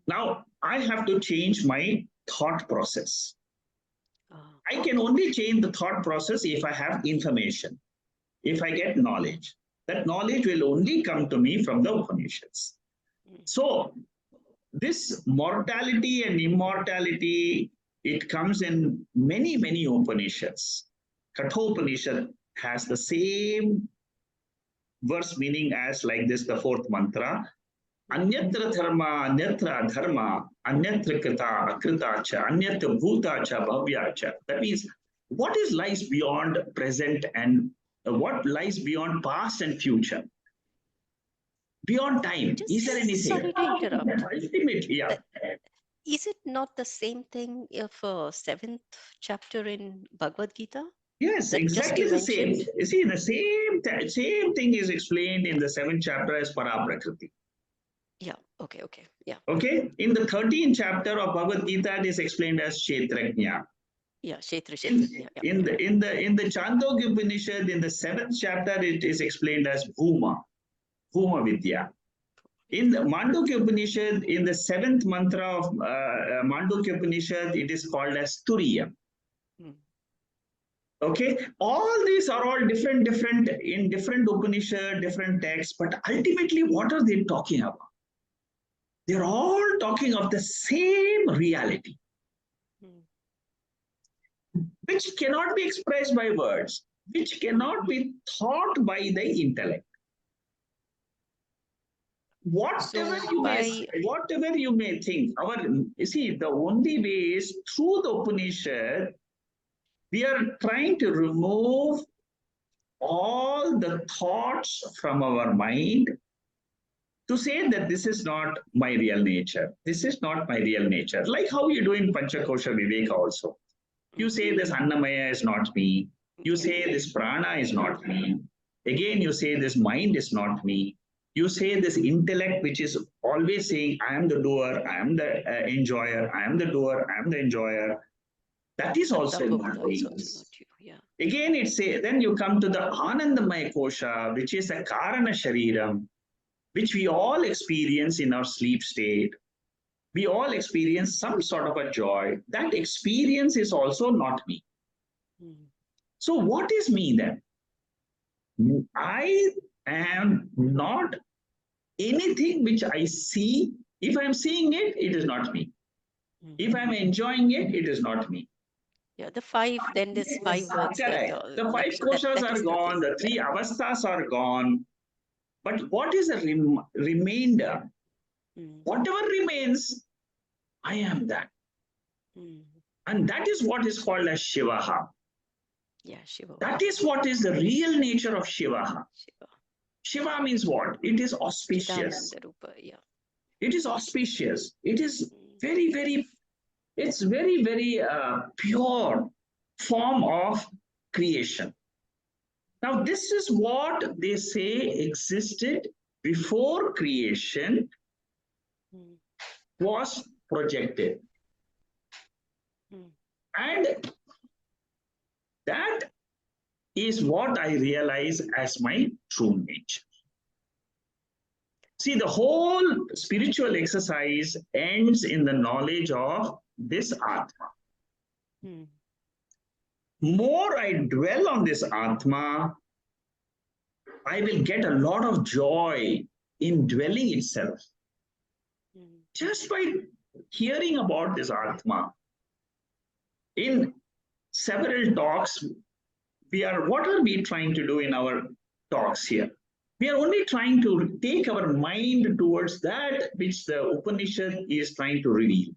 Now, I have to change my thought process. I can only change the thought process if I have information, if I get knowledge. That knowledge will only come to me from the Upanishads. So, this mortality and immortality, it comes in many, many Upanishads. Kathopanishad has the same verse meaning as like this, the fourth mantra. Anyatra dharma, anyatra dharma, anyatra krita, akrita cha, anyatra bhuta cha, bhavya cha. That means what is lies beyond present and what lies beyond past and future? Beyond time, is there anything? Sorry to interrupt. Ultimately, yeah. Is it not the same thing of seventh chapter in Bhagavad Gita? Yes, that exactly you the same. mentioned? You see, the same thing is explained in the seventh chapter as Paraprakriti. Yeah. Okay. Yeah. Okay. In the 13th chapter of Bhagavad Gita, it is explained as Kshetrajna. Yeah. In, Yeah. in the Chandogya Upanishad, in the 7th chapter, it is explained as Bhuma Vidya. In the Mandukya Upanishad, in the 7th mantra of Mandukya Upanishad, it is called as Turiya. Okay, all these are all different in different Upanishad, different texts, but ultimately, what are they talking about? They're all talking of the same reality, which cannot be expressed by words, which cannot be thought by the intellect. Whatever you may think, you see, the only way is through the Upanishad, we are trying to remove all the thoughts from our mind to say that this is not my real nature. This is not my real nature. Like how you do in Panchakosha Viveka also. You say this Annamaya is not me. You say this Prana is not me. Again, you say this mind is not me. You say this intellect, which is always saying, I am the doer, I am the enjoyer, I am the doer, I am the enjoyer. That is also not me. Yeah. Again, it say, then you come to the Anandamaya Kosha, which is a Karana Shariram, which we all experience in our sleep state. We all experience some sort of a joy. That experience is also not me. So what is me then? I am not anything which I see. If I'm seeing it, it is not me. If I'm enjoying it, it is not me. Yeah, the five, then there's five words. Correct. The five koshas are gone, the three avasthas are gone. But what is the remainder? Whatever remains, I am that. And that is what is called as Shivaha. Yeah, Shiva. That is what is the real nature of Shivaha. Shiva means what? It is auspicious. Yeah. It is auspicious. It is very, very, it's very, very pure form of creation. Now, this is what they say existed before creation was projected. And that is what I realize as my true nature. See, the whole spiritual exercise ends in the knowledge of this Atma. More I dwell on this Atma, I will get a lot of joy in dwelling itself. Just by hearing about this Atma. In several talks, what are we trying to do in our talks here? We are only trying to take our mind towards that which the Upanishad is trying to reveal.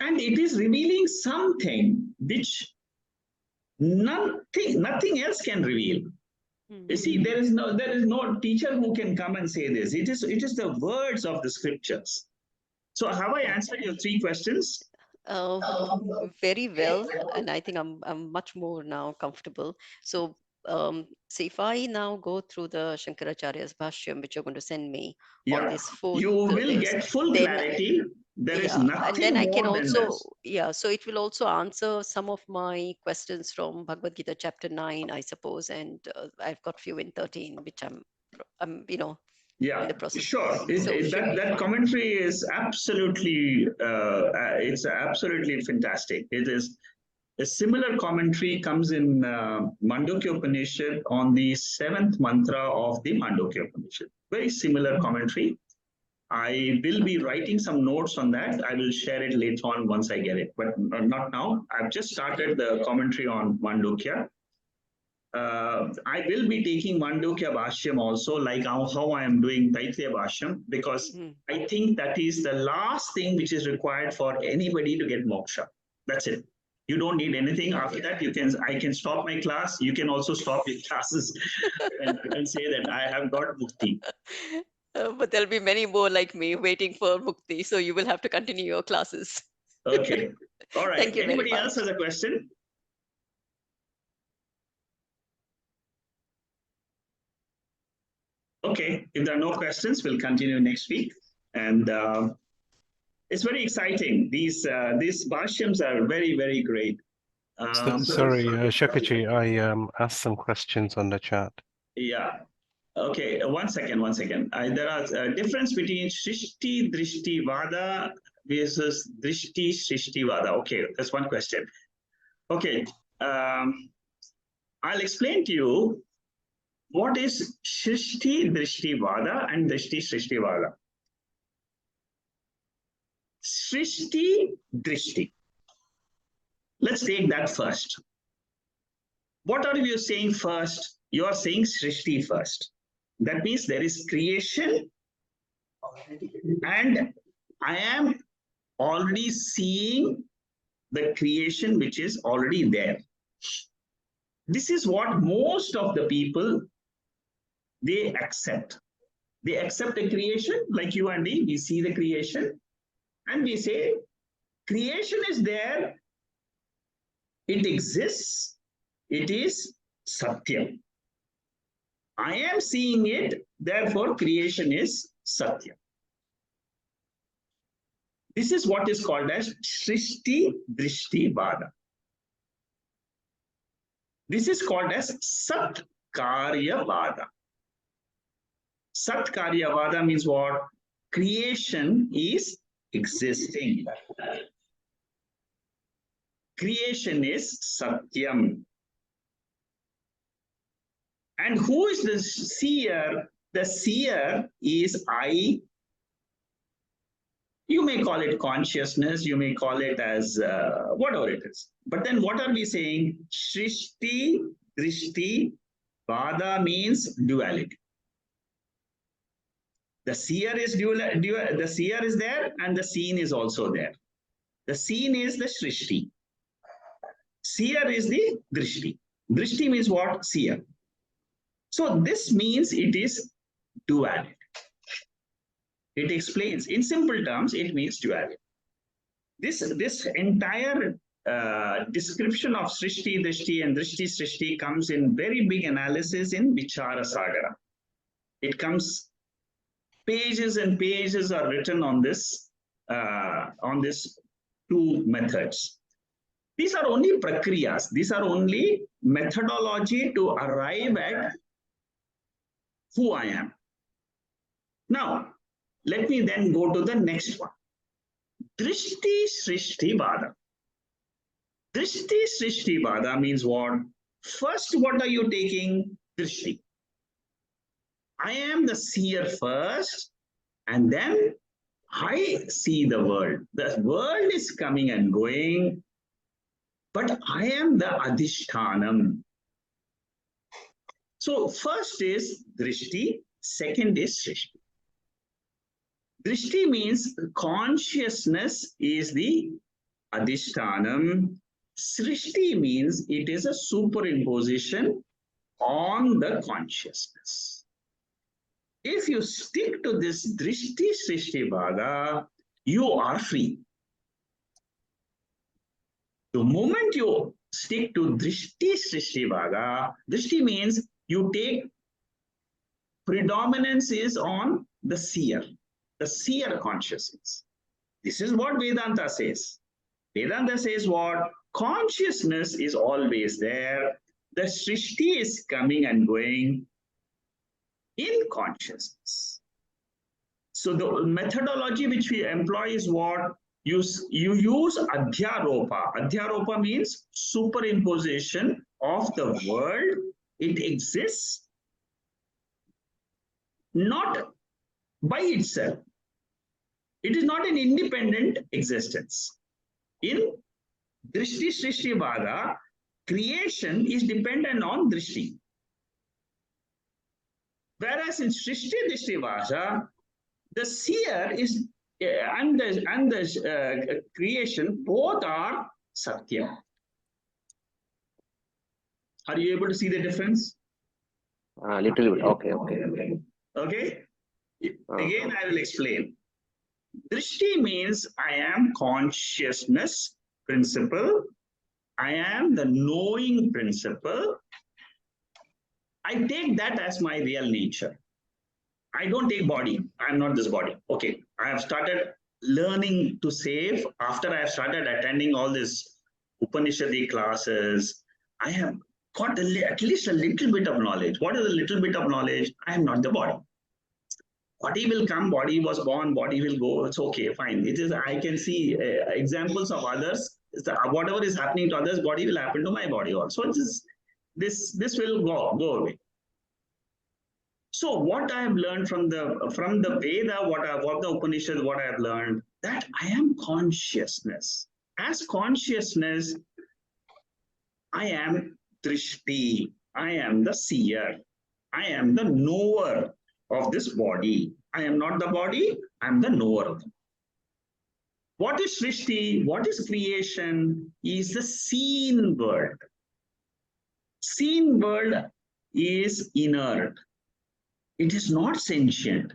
And it is revealing something which nothing else can reveal. You see, there is no teacher who can come and say this. It is the words of the scriptures. So have I answered your three questions? Very well, and I think I'm much more now comfortable. So if I now go through the Shankaracharya's bashyam, which you're going to send me on this fourth you will list, get full clarity. There is nothing and then I can more than also, this. so it will also answer some of my questions from Bhagavad Gita chapter 9, I suppose, and I've got few in 13, which I'm in the process. Sure. That commentary is absolutely, it's absolutely fantastic. It is a similar commentary comes in Mandukya Upanishad on the 7th mantra of the Mandukya Upanishad. Very similar commentary. I will be writing some notes on that. I will share it later on once I get it, but not now. I've just started the commentary on Mandukya. I will be taking Mandukya Bashyam also, like how I am doing Taittriya Bashyam, because I think that is the last thing which is required for anybody to get moksha. That's it. You don't need anything after that. I can stop my class. You can also stop your classes and say that I have got mukti. But there'll be many more like me waiting for mukti, so you will have to continue your classes. Okay. All right. Thank you. Anybody else has a question? Okay, if there are no questions, we'll continue next week. And it's very exciting. These bashyams are very, very great. Sorry, Shakaji, I asked some questions on the chat. Yeah. Okay, one second. There are a difference between Srishti Drishti Vada versus Drishti Srishti Vada. Okay, that's one question. Okay, I'll explain to you what is Srishti Drishti Vada and Drishti Srishti Vada. Srishti Drishti. Let's take that first. What are you saying first? You are saying Srishti first. That means there is creation and I am already seeing the creation which is already there. This is what most of the people, they accept. They accept the creation, like you and me, we see the creation and we say, creation is there, it exists, it is Satyam. I am seeing it, therefore creation is Satyam. This is what is called as Srishti Drishti Vada. This is called as Sat Karya Vada. Sat Karya Vada means what? Creation is existing. Creation is Satyam. And who is the seer? The seer is I. You may call it consciousness, you may call it as whatever it is. But then what are we saying? Srishti, Drishti, Vada means duality. The seer is the seer is there and the seen is also there. The seen is the Srishti. Seer is the Drishti. Drishti means what? Seer. So this means it is duality. It explains, in simple terms, it means duality. This entire description of Srishti, Drishti and Drishti, Srishti comes in very big analysis in Vichara Sagara. It comes, pages and pages are written on this two methods. These are only prakriyas. These are only methodology to arrive at who I am. Now, let me then go to the next one. Drishti Srishti Vada. Drishti Srishti Vada means what? First, what are you taking? Drishti. I am the seer first, and then I see the world. The world is coming and going, but I am the Adhishtanam. So first is Drishti, second is Srishti. Drishti means consciousness is the Adhishtanam. Srishti means it is a superimposition on the consciousness. If you stick to this Drishti Srishti Vada, you are free. The moment you stick to Drishti Srishti Vada, Drishti means you take predominance is on the seer consciousness. This is what Vedanta says. Vedanta says what? Consciousness is always there. The Srishti is coming and going in consciousness. So the methodology which we employ is what? You use Adhyaropa. Adhyaropa means superimposition of the world. It exists not by itself. It is not an independent existence. In Drishti Srishti Vada, creation is dependent on Drishti. Whereas in Srishti Drishti Vada, the seer is and the creation both are Satya. Are you able to see the difference? Little bit. Okay. Okay. Again, I will explain. Drishti means I am consciousness principle. I am the knowing principle. I take that as my real nature. I don't take body. I'm not this body. Okay. I have started learning to save after I have started attending all these Upanishadi classes. I have got at least a little bit of knowledge. What is a little bit of knowledge? I am not the body. Body will come, body was born, body will go. It's okay, fine. It is. I can see examples of others. Whatever is happening to others' body will happen to my body also. This will go away. So what I have learned from the Veda, what the Upanishad, what I have learned, that I am consciousness. As consciousness, I am Drishti. I am the seer. I am the knower of this body. I am not the body, I am the knower of them. What is Srishti? What is creation? Is the seen world. Seen world is inert. It is not sentient.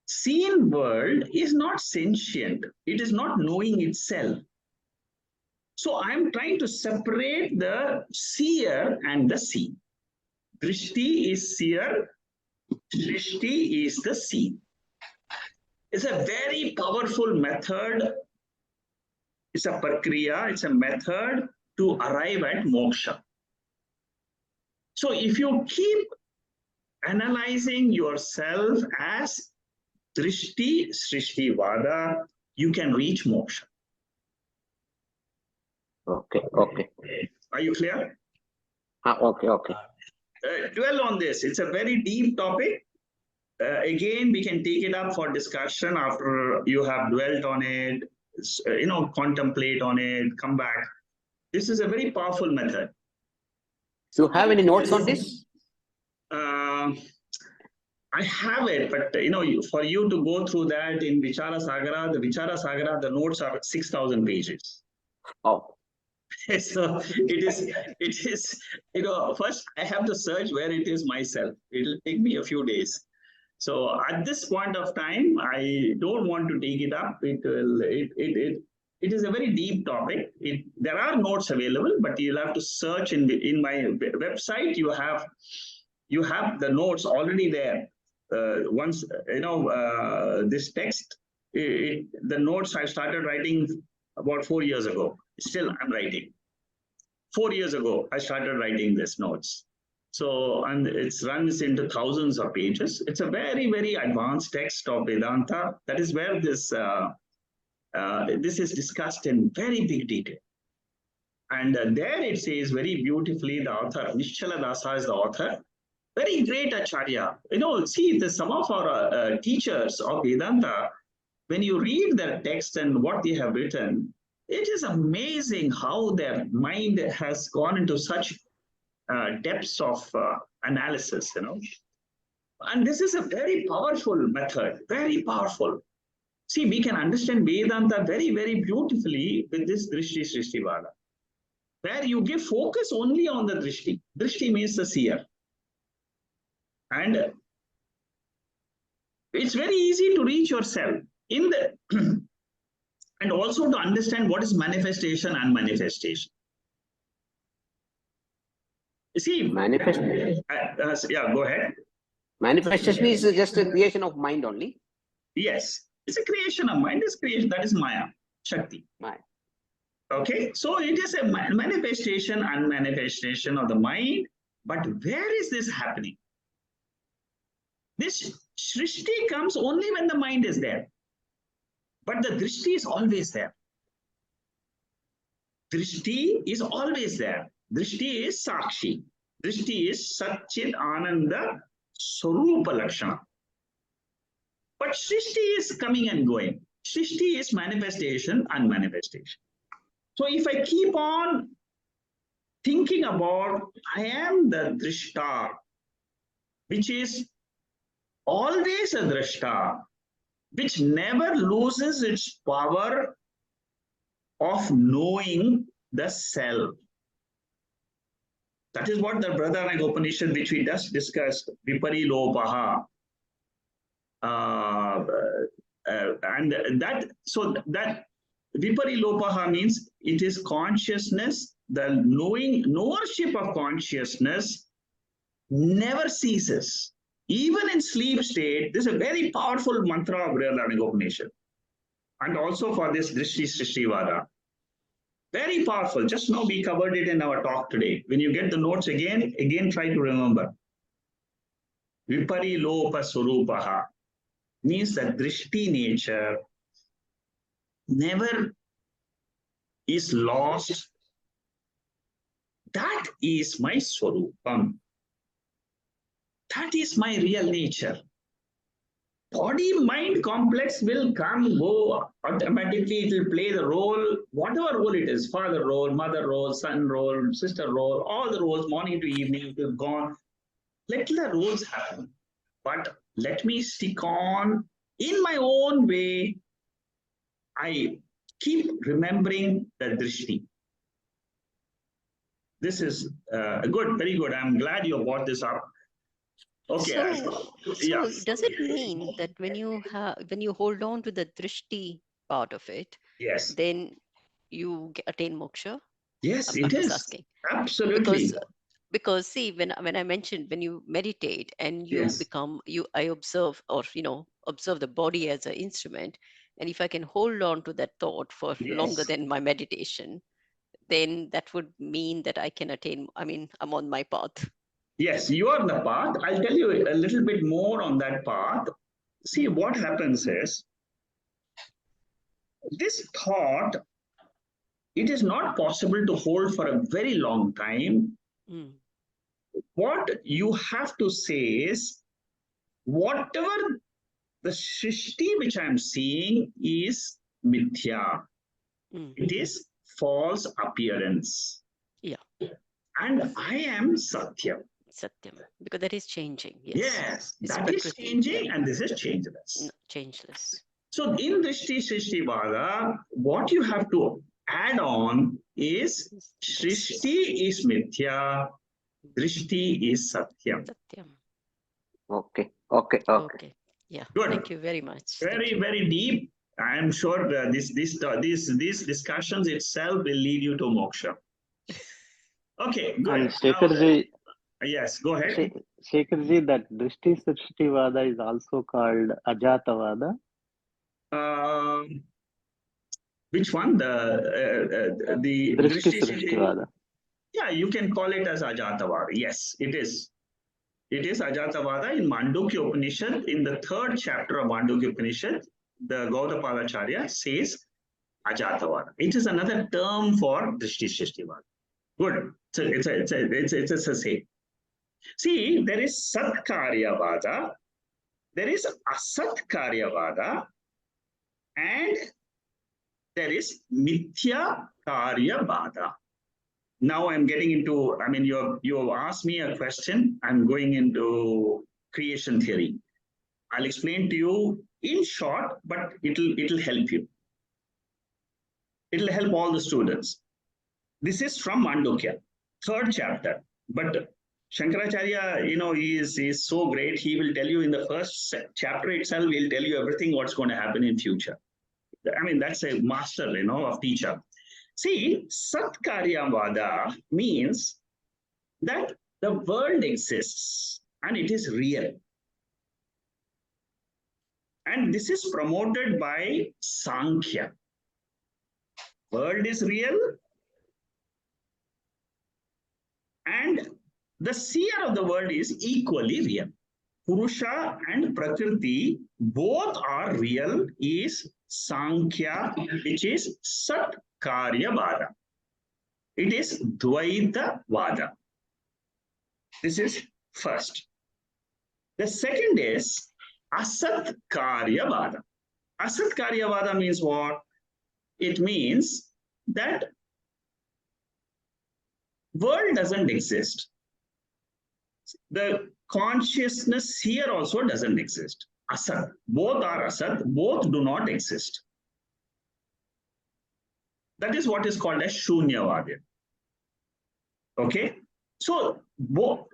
Seen world is not sentient. It is not knowing itself. So I'm trying to separate the seer and the seen. Drishti is seer. Srishti is the seen. It's a very powerful method. It's a prakriya. It's a method to arrive at moksha. So if you keep analyzing yourself as Drishti, Srishti Vada, you can reach moksha. Okay, okay. Are you clear? Okay, okay. Dwell on this. It's a very deep topic. Again, we can take it up for discussion after you have dwelt on it, contemplate on it, come back. This is a very powerful method. Do you have any notes on this? I have it, but for you to go through that in Vichara Sagara, the notes are 6,000 pages. Oh. So it is, first I have to search where it is myself. It'll take me a few days. So at this point of time, I don't want to take it up. It is a very deep topic. There are notes available, but you'll have to search in my website. You have the notes already there. Once this text, the notes I started writing about 4 years ago. Still, I'm writing. 4 years ago, I started writing these notes. So, and it runs into thousands of pages. It's a very, very advanced text of Vedanta. That is where this is discussed in very big detail. And there it says very beautifully, the author, Nischala Dasa is the author. Very great Acharya. See, some of our teachers of Vedanta, when you read their text and what they have written, it is amazing how their mind has gone into such depths of analysis, And this is a very powerful method, very powerful. See, we can understand Vedanta very, very beautifully with this Drishti Srishti Vada, where you give focus only on the Drishti. Drishti means the seer. And it's very easy to reach yourself in the and also to understand what is manifestation and manifestation. You see, manifestation. Yeah, go ahead. Manifestation is just a creation of mind only. Yes, it's a creation of mind. It's creation, that is Maya, Shakti. Maya. Okay, so it is a manifestation and manifestation of the mind. But where is this happening? This Srishti comes only when the mind is there. But the Drishti is always there. Drishti is always there. Drishti is Sakshi. Drishti is Satchit Ananda Swarupa Lakshana. But Srishti is coming and going. Srishti is manifestation and manifestation. So if I keep on thinking about, I am the Drishta, which is always a Drishta, which never loses its power of knowing the self. That is what the Refuting Upanishad, which we just discussed, Vipari Lopaha. And that Vipari Lopaha means it is consciousness, the knowership of consciousness never ceases. Even in sleep state, this is a very powerful mantra of Refuting Upanishad. And also for this Drishti Srishti Vada. Very powerful. Just now we covered it in our talk today. When you get the notes again try to remember. Vipari Lopa Swarupaha means that Drishti nature never is lost. That is my Swarupam. That is my real nature. Body-mind complex will come, go, automatically it will play the role, whatever role it is, father role, mother role, son role, sister role, all the roles, morning to evening, it will gone. Let the roles happen. But let me stick on in my own way I keep remembering the drishti. This is good, very good. I'm glad you brought this up. Okay. So does it mean that when you hold on to the drishti part of it, yes, then you attain moksha? Yes, I'm it just is. asking. Absolutely. Because see, when I mentioned, when you meditate and you Yes. become I observe, or observe the body as an instrument, and if I can hold on to that thought for longer Yes. than my meditation, then that would mean that I can attain, I'm on my path. Yes, you are on the path. I'll tell you a little bit more on that path. See, what happens is, this thought, it is not possible to hold for a very long time. Mm. What you have to say is, whatever the shrishti which I'm seeing is mithya. Mm. It is false appearance. Yeah. And I am Satyam. Satyam, because that is changing. Yes, It's that is Prakriti. changing, and this is changeless. Changeless. So in Drishti Srishti Vada, what you have to add on is Srishti is Mithya, Drishti is Satyam. Satyam. Okay. Yeah. Good. Thank you very much. Very, very deep. I am sure these discussions itself will lead you to moksha. Okay, good. And Shekharji, yes, go ahead. Shekharji, that Drishti Srishti Vada is also called Ajatavada. Which one? The Drishti Srishti Vada. Yeah, you can call it as Ajatavada. Yes, it is. It is Ajatavada in Mandukya Upanishad. In the 3rd chapter of Mandukya Upanishad, the Gaudapadacharya says Ajatavada. It is another term for Drishti Srishti Vada. Good. So it's a say. See, there is Satkarya Vada, there is Asatkarya Vada, and there is Mithya Karya Vada. Now I'm getting into, you have asked me a question. I'm going into creation theory. I'll explain to you in short, but it'll help you. It'll help all the students. This is from Mandukya, 3rd chapter. But Shankaracharya, he is so great. He will tell you in the 1st chapter itself, he'll tell you everything what's going to happen in future. That's a master, of teacher. See, Satkaryavada means that the world exists and it is real. And this is promoted by Sankhya. World is real, and the seer of the world is equally real. Purusha and Prakriti both are real is Sankhya, which is Satkaryavada. It is Dvaita Vada. This is first. The second is Asatkaryavada. Asatkaryavada means what? It means that world doesn't exist. The consciousness here also doesn't exist. Asat. Both are Asat. Both do not exist. That is what is called as Shunyavada. Okay? So both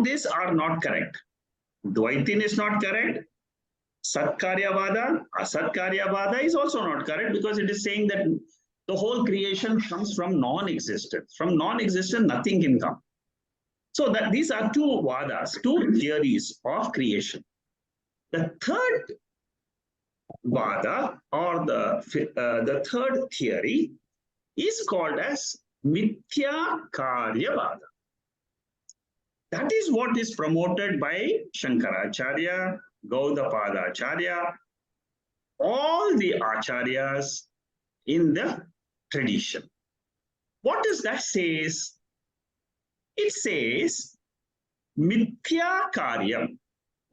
these are not correct. Dvaitin is not correct. Satkaryavada, Asatkaryavada is also not correct, because it is saying that the whole creation comes from non-existence. From non-existence, nothing can come. So that these are two vadas, two theories of creation. The third vada, or the third theory, is called as Mithya Karyavada. That is what is promoted by Shankaracharya, Gaudapadacharya, all the acharyas in the tradition. What does that say? It says Mithya Karyam.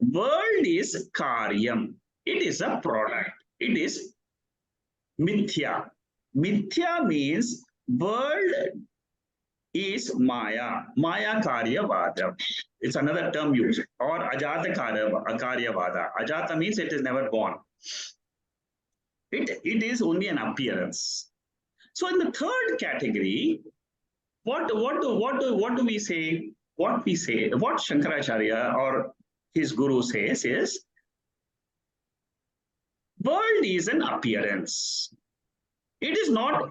World is Karyam. It is a product. It is Mithya. Mithya means world is Maya. Maya Karyavada. It's another term used. Or Ajata Karyavada. Ajata means it is never born. It is only an appearance. So in the third category, what do we say? What Shankaracharya or his guru says is, world is an appearance. It is not.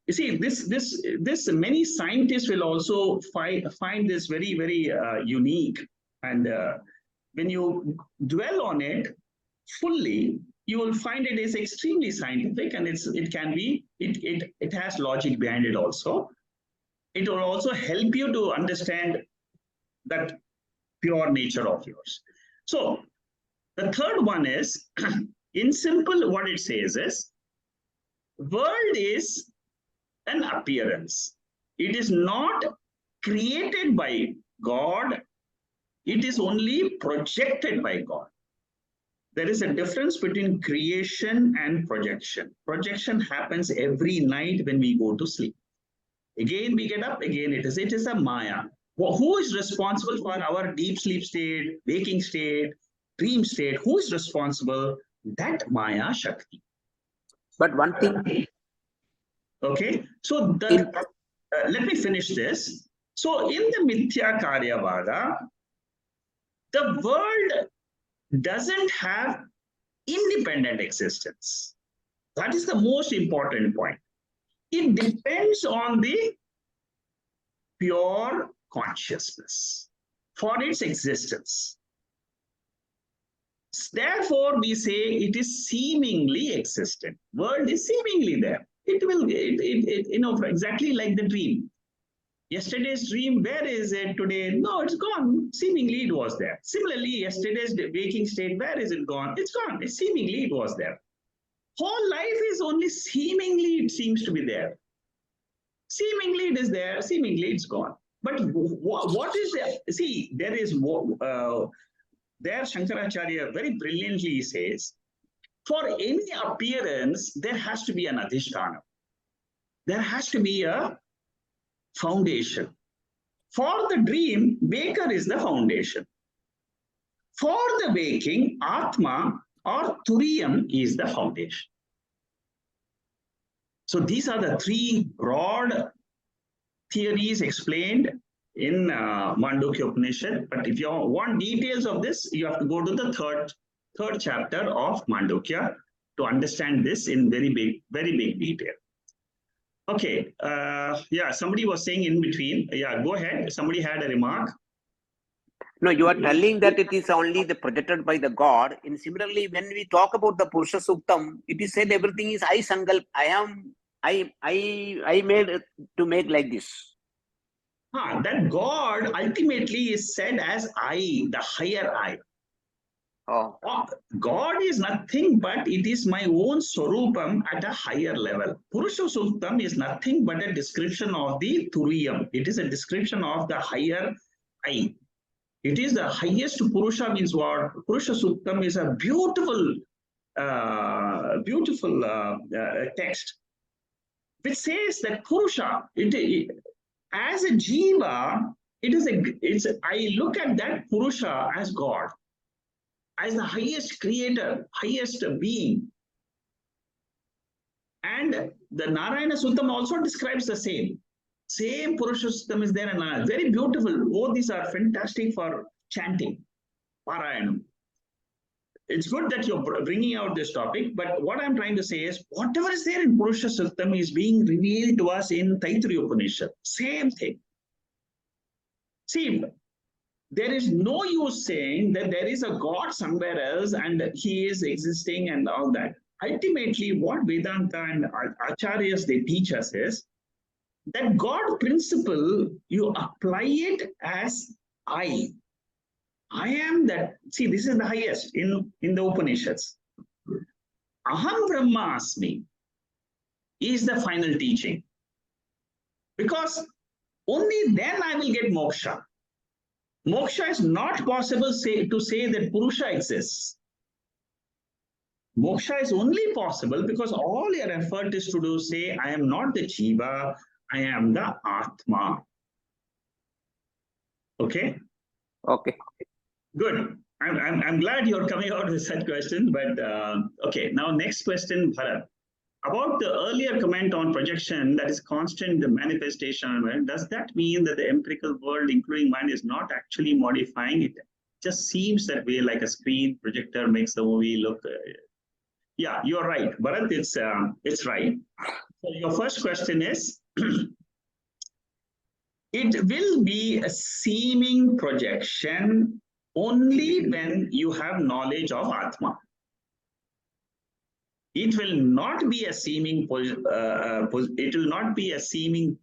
You see, this many scientists will also find this very, very unique. And when you dwell on it fully, you will find it is extremely scientific, and it has logic behind it also. It will also help you to understand that pure nature of yours. So the third one is, in simple, what it says is, world is an appearance. It is not created by God. It is only projected by God. There is a difference between creation and projection. Projection happens every night when we go to sleep. Again, we get up, again it is a Maya. Who is responsible for our deep sleep state, waking state, dream state? Who is responsible? That Maya Shakti. But one thing. Okay, so let me finish this. So in the Mithya Karyavada, the world doesn't have independent existence. That is the most important point. It depends on the pure consciousness for its existence. Therefore, we say it is seemingly existent. World is seemingly there. It will, exactly like the dream. Yesterday's dream, where is it today? No, it's gone. Seemingly it was there. Similarly, yesterday's waking state, where is it gone? It's gone. Seemingly it was there. Whole life is only seemingly it seems to be there. Seemingly it is there. Seemingly it's gone. But what is there? See, there is there Shankaracharya very brilliantly says, for any appearance, there has to be an adhisthana. There has to be a foundation. For the dream, waker is the foundation. For the waking, Atma or Turiyam is the foundation. So these are the three broad theories explained in Mandukya Upanishad. But if you want details of this, you have to go to the third chapter of Mandukya to understand this in very big detail. Okay, yeah, somebody was saying in between. Yeah, go ahead. Somebody had a remark. No, you are telling that it is only the projected by the God. And similarly, when we talk about the Purusha Suktam, it is said everything is I Sankalp. I made to make like this. That God ultimately is said as I, the higher I. Oh. God is nothing but it is my own Swarupam at a higher level. Purusha Suktam is nothing but a description of the Turiyam. It is a description of the higher I. It is the highest Purusha means what? Purusha Suktam is a beautiful text which says that Purusha, as a Jiva, I look at that Purusha as God, as the highest creator, highest being. And the Narayana Suttam also describes the same. Same Purusha Suttam is there, and very beautiful. Both these are fantastic for chanting, Parayanam. It's good that you're bringing out this topic, but what I'm trying to say is, whatever is there in Purusha Suttam is being revealed to us in Taittriya Upanishad. Same thing. See, there is no use saying that there is a God somewhere else and he is existing and all that. Ultimately, what Vedanta and Acharyas they teach us is that God principle, you apply it as I. I am that. See, this is the highest in the Upanishads. Aham Brahmasmi is the final teaching. Because only then I will get moksha. Moksha is not possible to say that Purusha exists. Moksha is only possible because all your effort is to say, I am not the Jiva, I am the Atma. Okay? Okay. Good. I'm glad you're coming out with such questions, but okay. Now, next question, Bharat. About the earlier comment on projection, that is constant, the manifestation, does that mean that the empirical world, including mind, is not actually modifying it? Just seems that way, like a screen projector makes the movie look. Yeah, you're right, Bharat. It's right. So your first question is, it will be a seeming projection only when you have knowledge of Atma. It will not be a seeming it will not be a seeming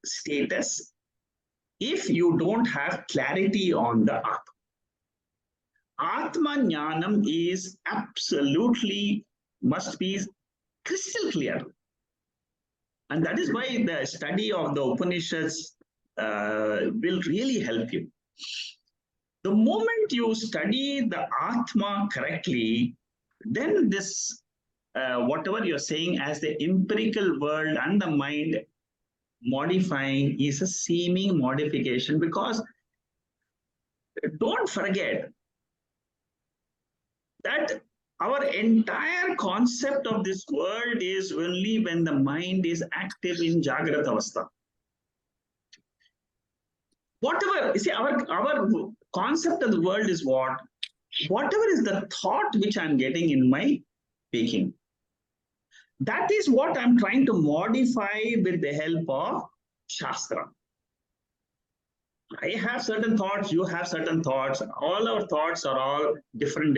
status if you don't have clarity on the Atma. Atma Jnanam is absolutely must be crystal clear. And that is why the study of the Upanishads will really help you. The moment you study the Atma correctly, then this, whatever you're saying as the empirical world and the mind modifying is a seeming modification, because don't forget that our entire concept of this world is only when the mind is active in Jagrata Avastha. Whatever, you see, our concept of the world is what? Whatever is the thought which I'm getting in my waking. That is what I'm trying to modify with the help of Shastra. I have certain thoughts, you have certain thoughts, all our thoughts are all different.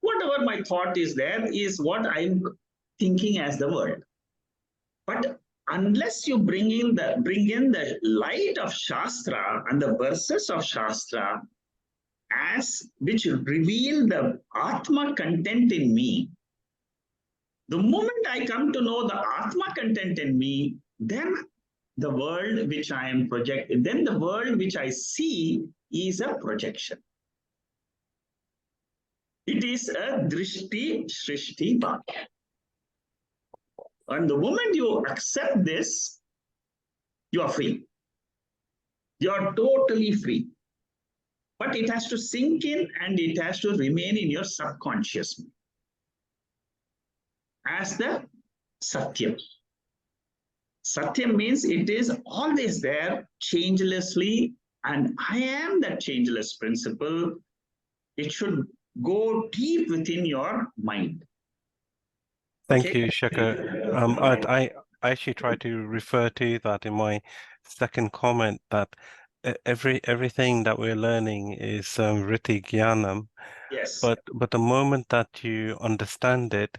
Whatever my thought is there is what I'm thinking as the world. But unless you bring in the light of Shastra and the verses of Shastra as which reveal the Atma content in me, the moment I come to know the Atma content in me, then the world which I am projecting, then the world which I see is a projection. It is a drishti, shrishti, bhakya. And the moment you accept this, you are free. You are totally free. But it has to sink in and it has to remain in your subconscious as the Satyam. Satyam means it is always there, changelessly, and I am that changeless principle. It should go deep within your mind. Thank you, Shaka. I actually try to refer to that in my second comment, that everything that we're learning is Vritti Jnanam. Yes. But the moment that you understand it,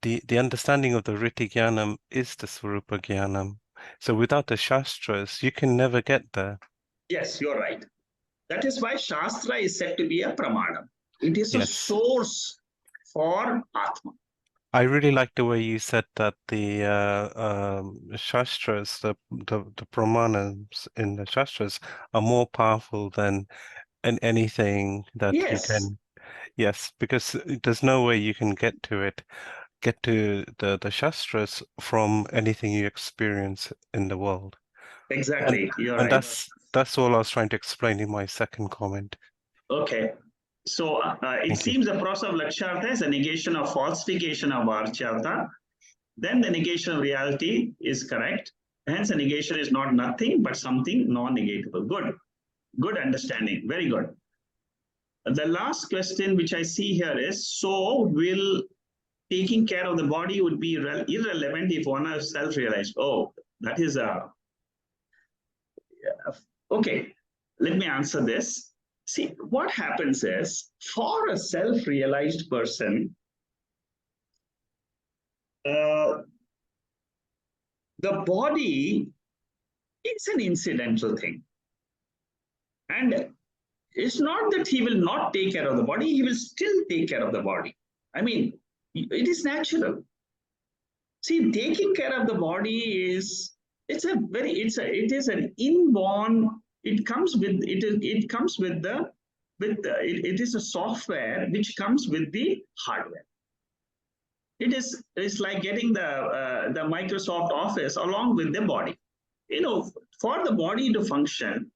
the understanding of the Vritti Jnanam is the Swarupa Jnanam. So without the Shastras, you can never get there. Yes, you're right. That is why Shastra is said to be a pramana. It is a source for Atma. I really like the way you said that the Shastras, the Pramanas in the Shastras are more powerful than anything that you can. Yes, because there's no way you can get to the Shastras from anything you experience in the world. Exactly, you're and right. that's all I was trying to explain in my second comment. Okay. So it seems the process of Lakshartha is a negation of falsification of Varchartha. Then the negation of reality is correct. Hence, the negation is not nothing but something non-negatable. Good. Good understanding. Very good. The last question which I see here is, so will taking care of the body would be irrelevant if one is self-realized? Oh, that is a... Okay, let me answer this. See, what happens is, for a self-realized person, the body is an incidental thing. And it's not that he will not take care of the body, he will still take care of the body. I mean, it is natural. See, taking care of the body is, it is an inborn, it comes with it is a software which comes with the hardware. It's like getting the Microsoft Office along with the body. You know, for the body to function,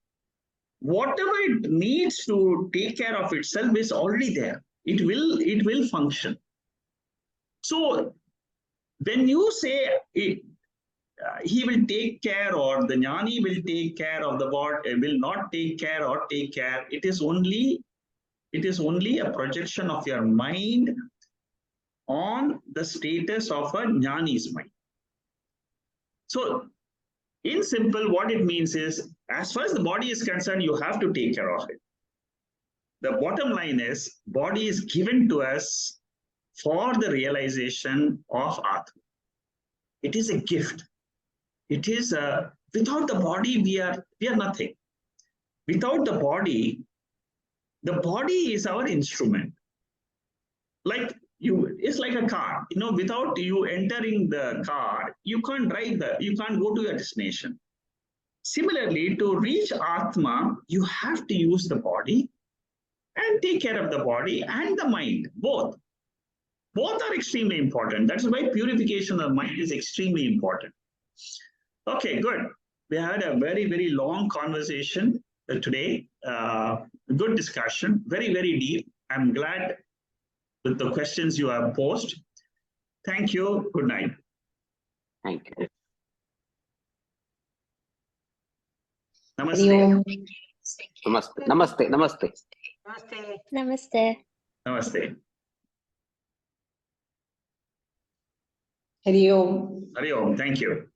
whatever it needs to take care of itself is already there. It will function. So when you say it, he will take care, or the jnani will take care of the body, will not take care or take care, it is only a projection of your mind on the status of a jnani's mind. So in simple, what it means is, as far as the body is concerned, you have to take care of it. The bottom line is, body is given to us for the realization of Atma. It is a gift. It is without the body, we are nothing. Without the body is our instrument. Like it's like a car. Without you entering the car, you can't you can't go to your destination. Similarly, to reach Atma, you have to use the body and take care of the body and the mind, both. Both are extremely important. That's why purification of the mind is extremely important. Okay, good. We had a very, very long conversation today. Good discussion, very, very deep. I'm glad with the questions you have posed. Thank you. Good night. Thank you. Namaste. Namaste. Namaste. Namaste. Namaste. Namaste. Namaste. Hari Om. Hari Om. Thank you.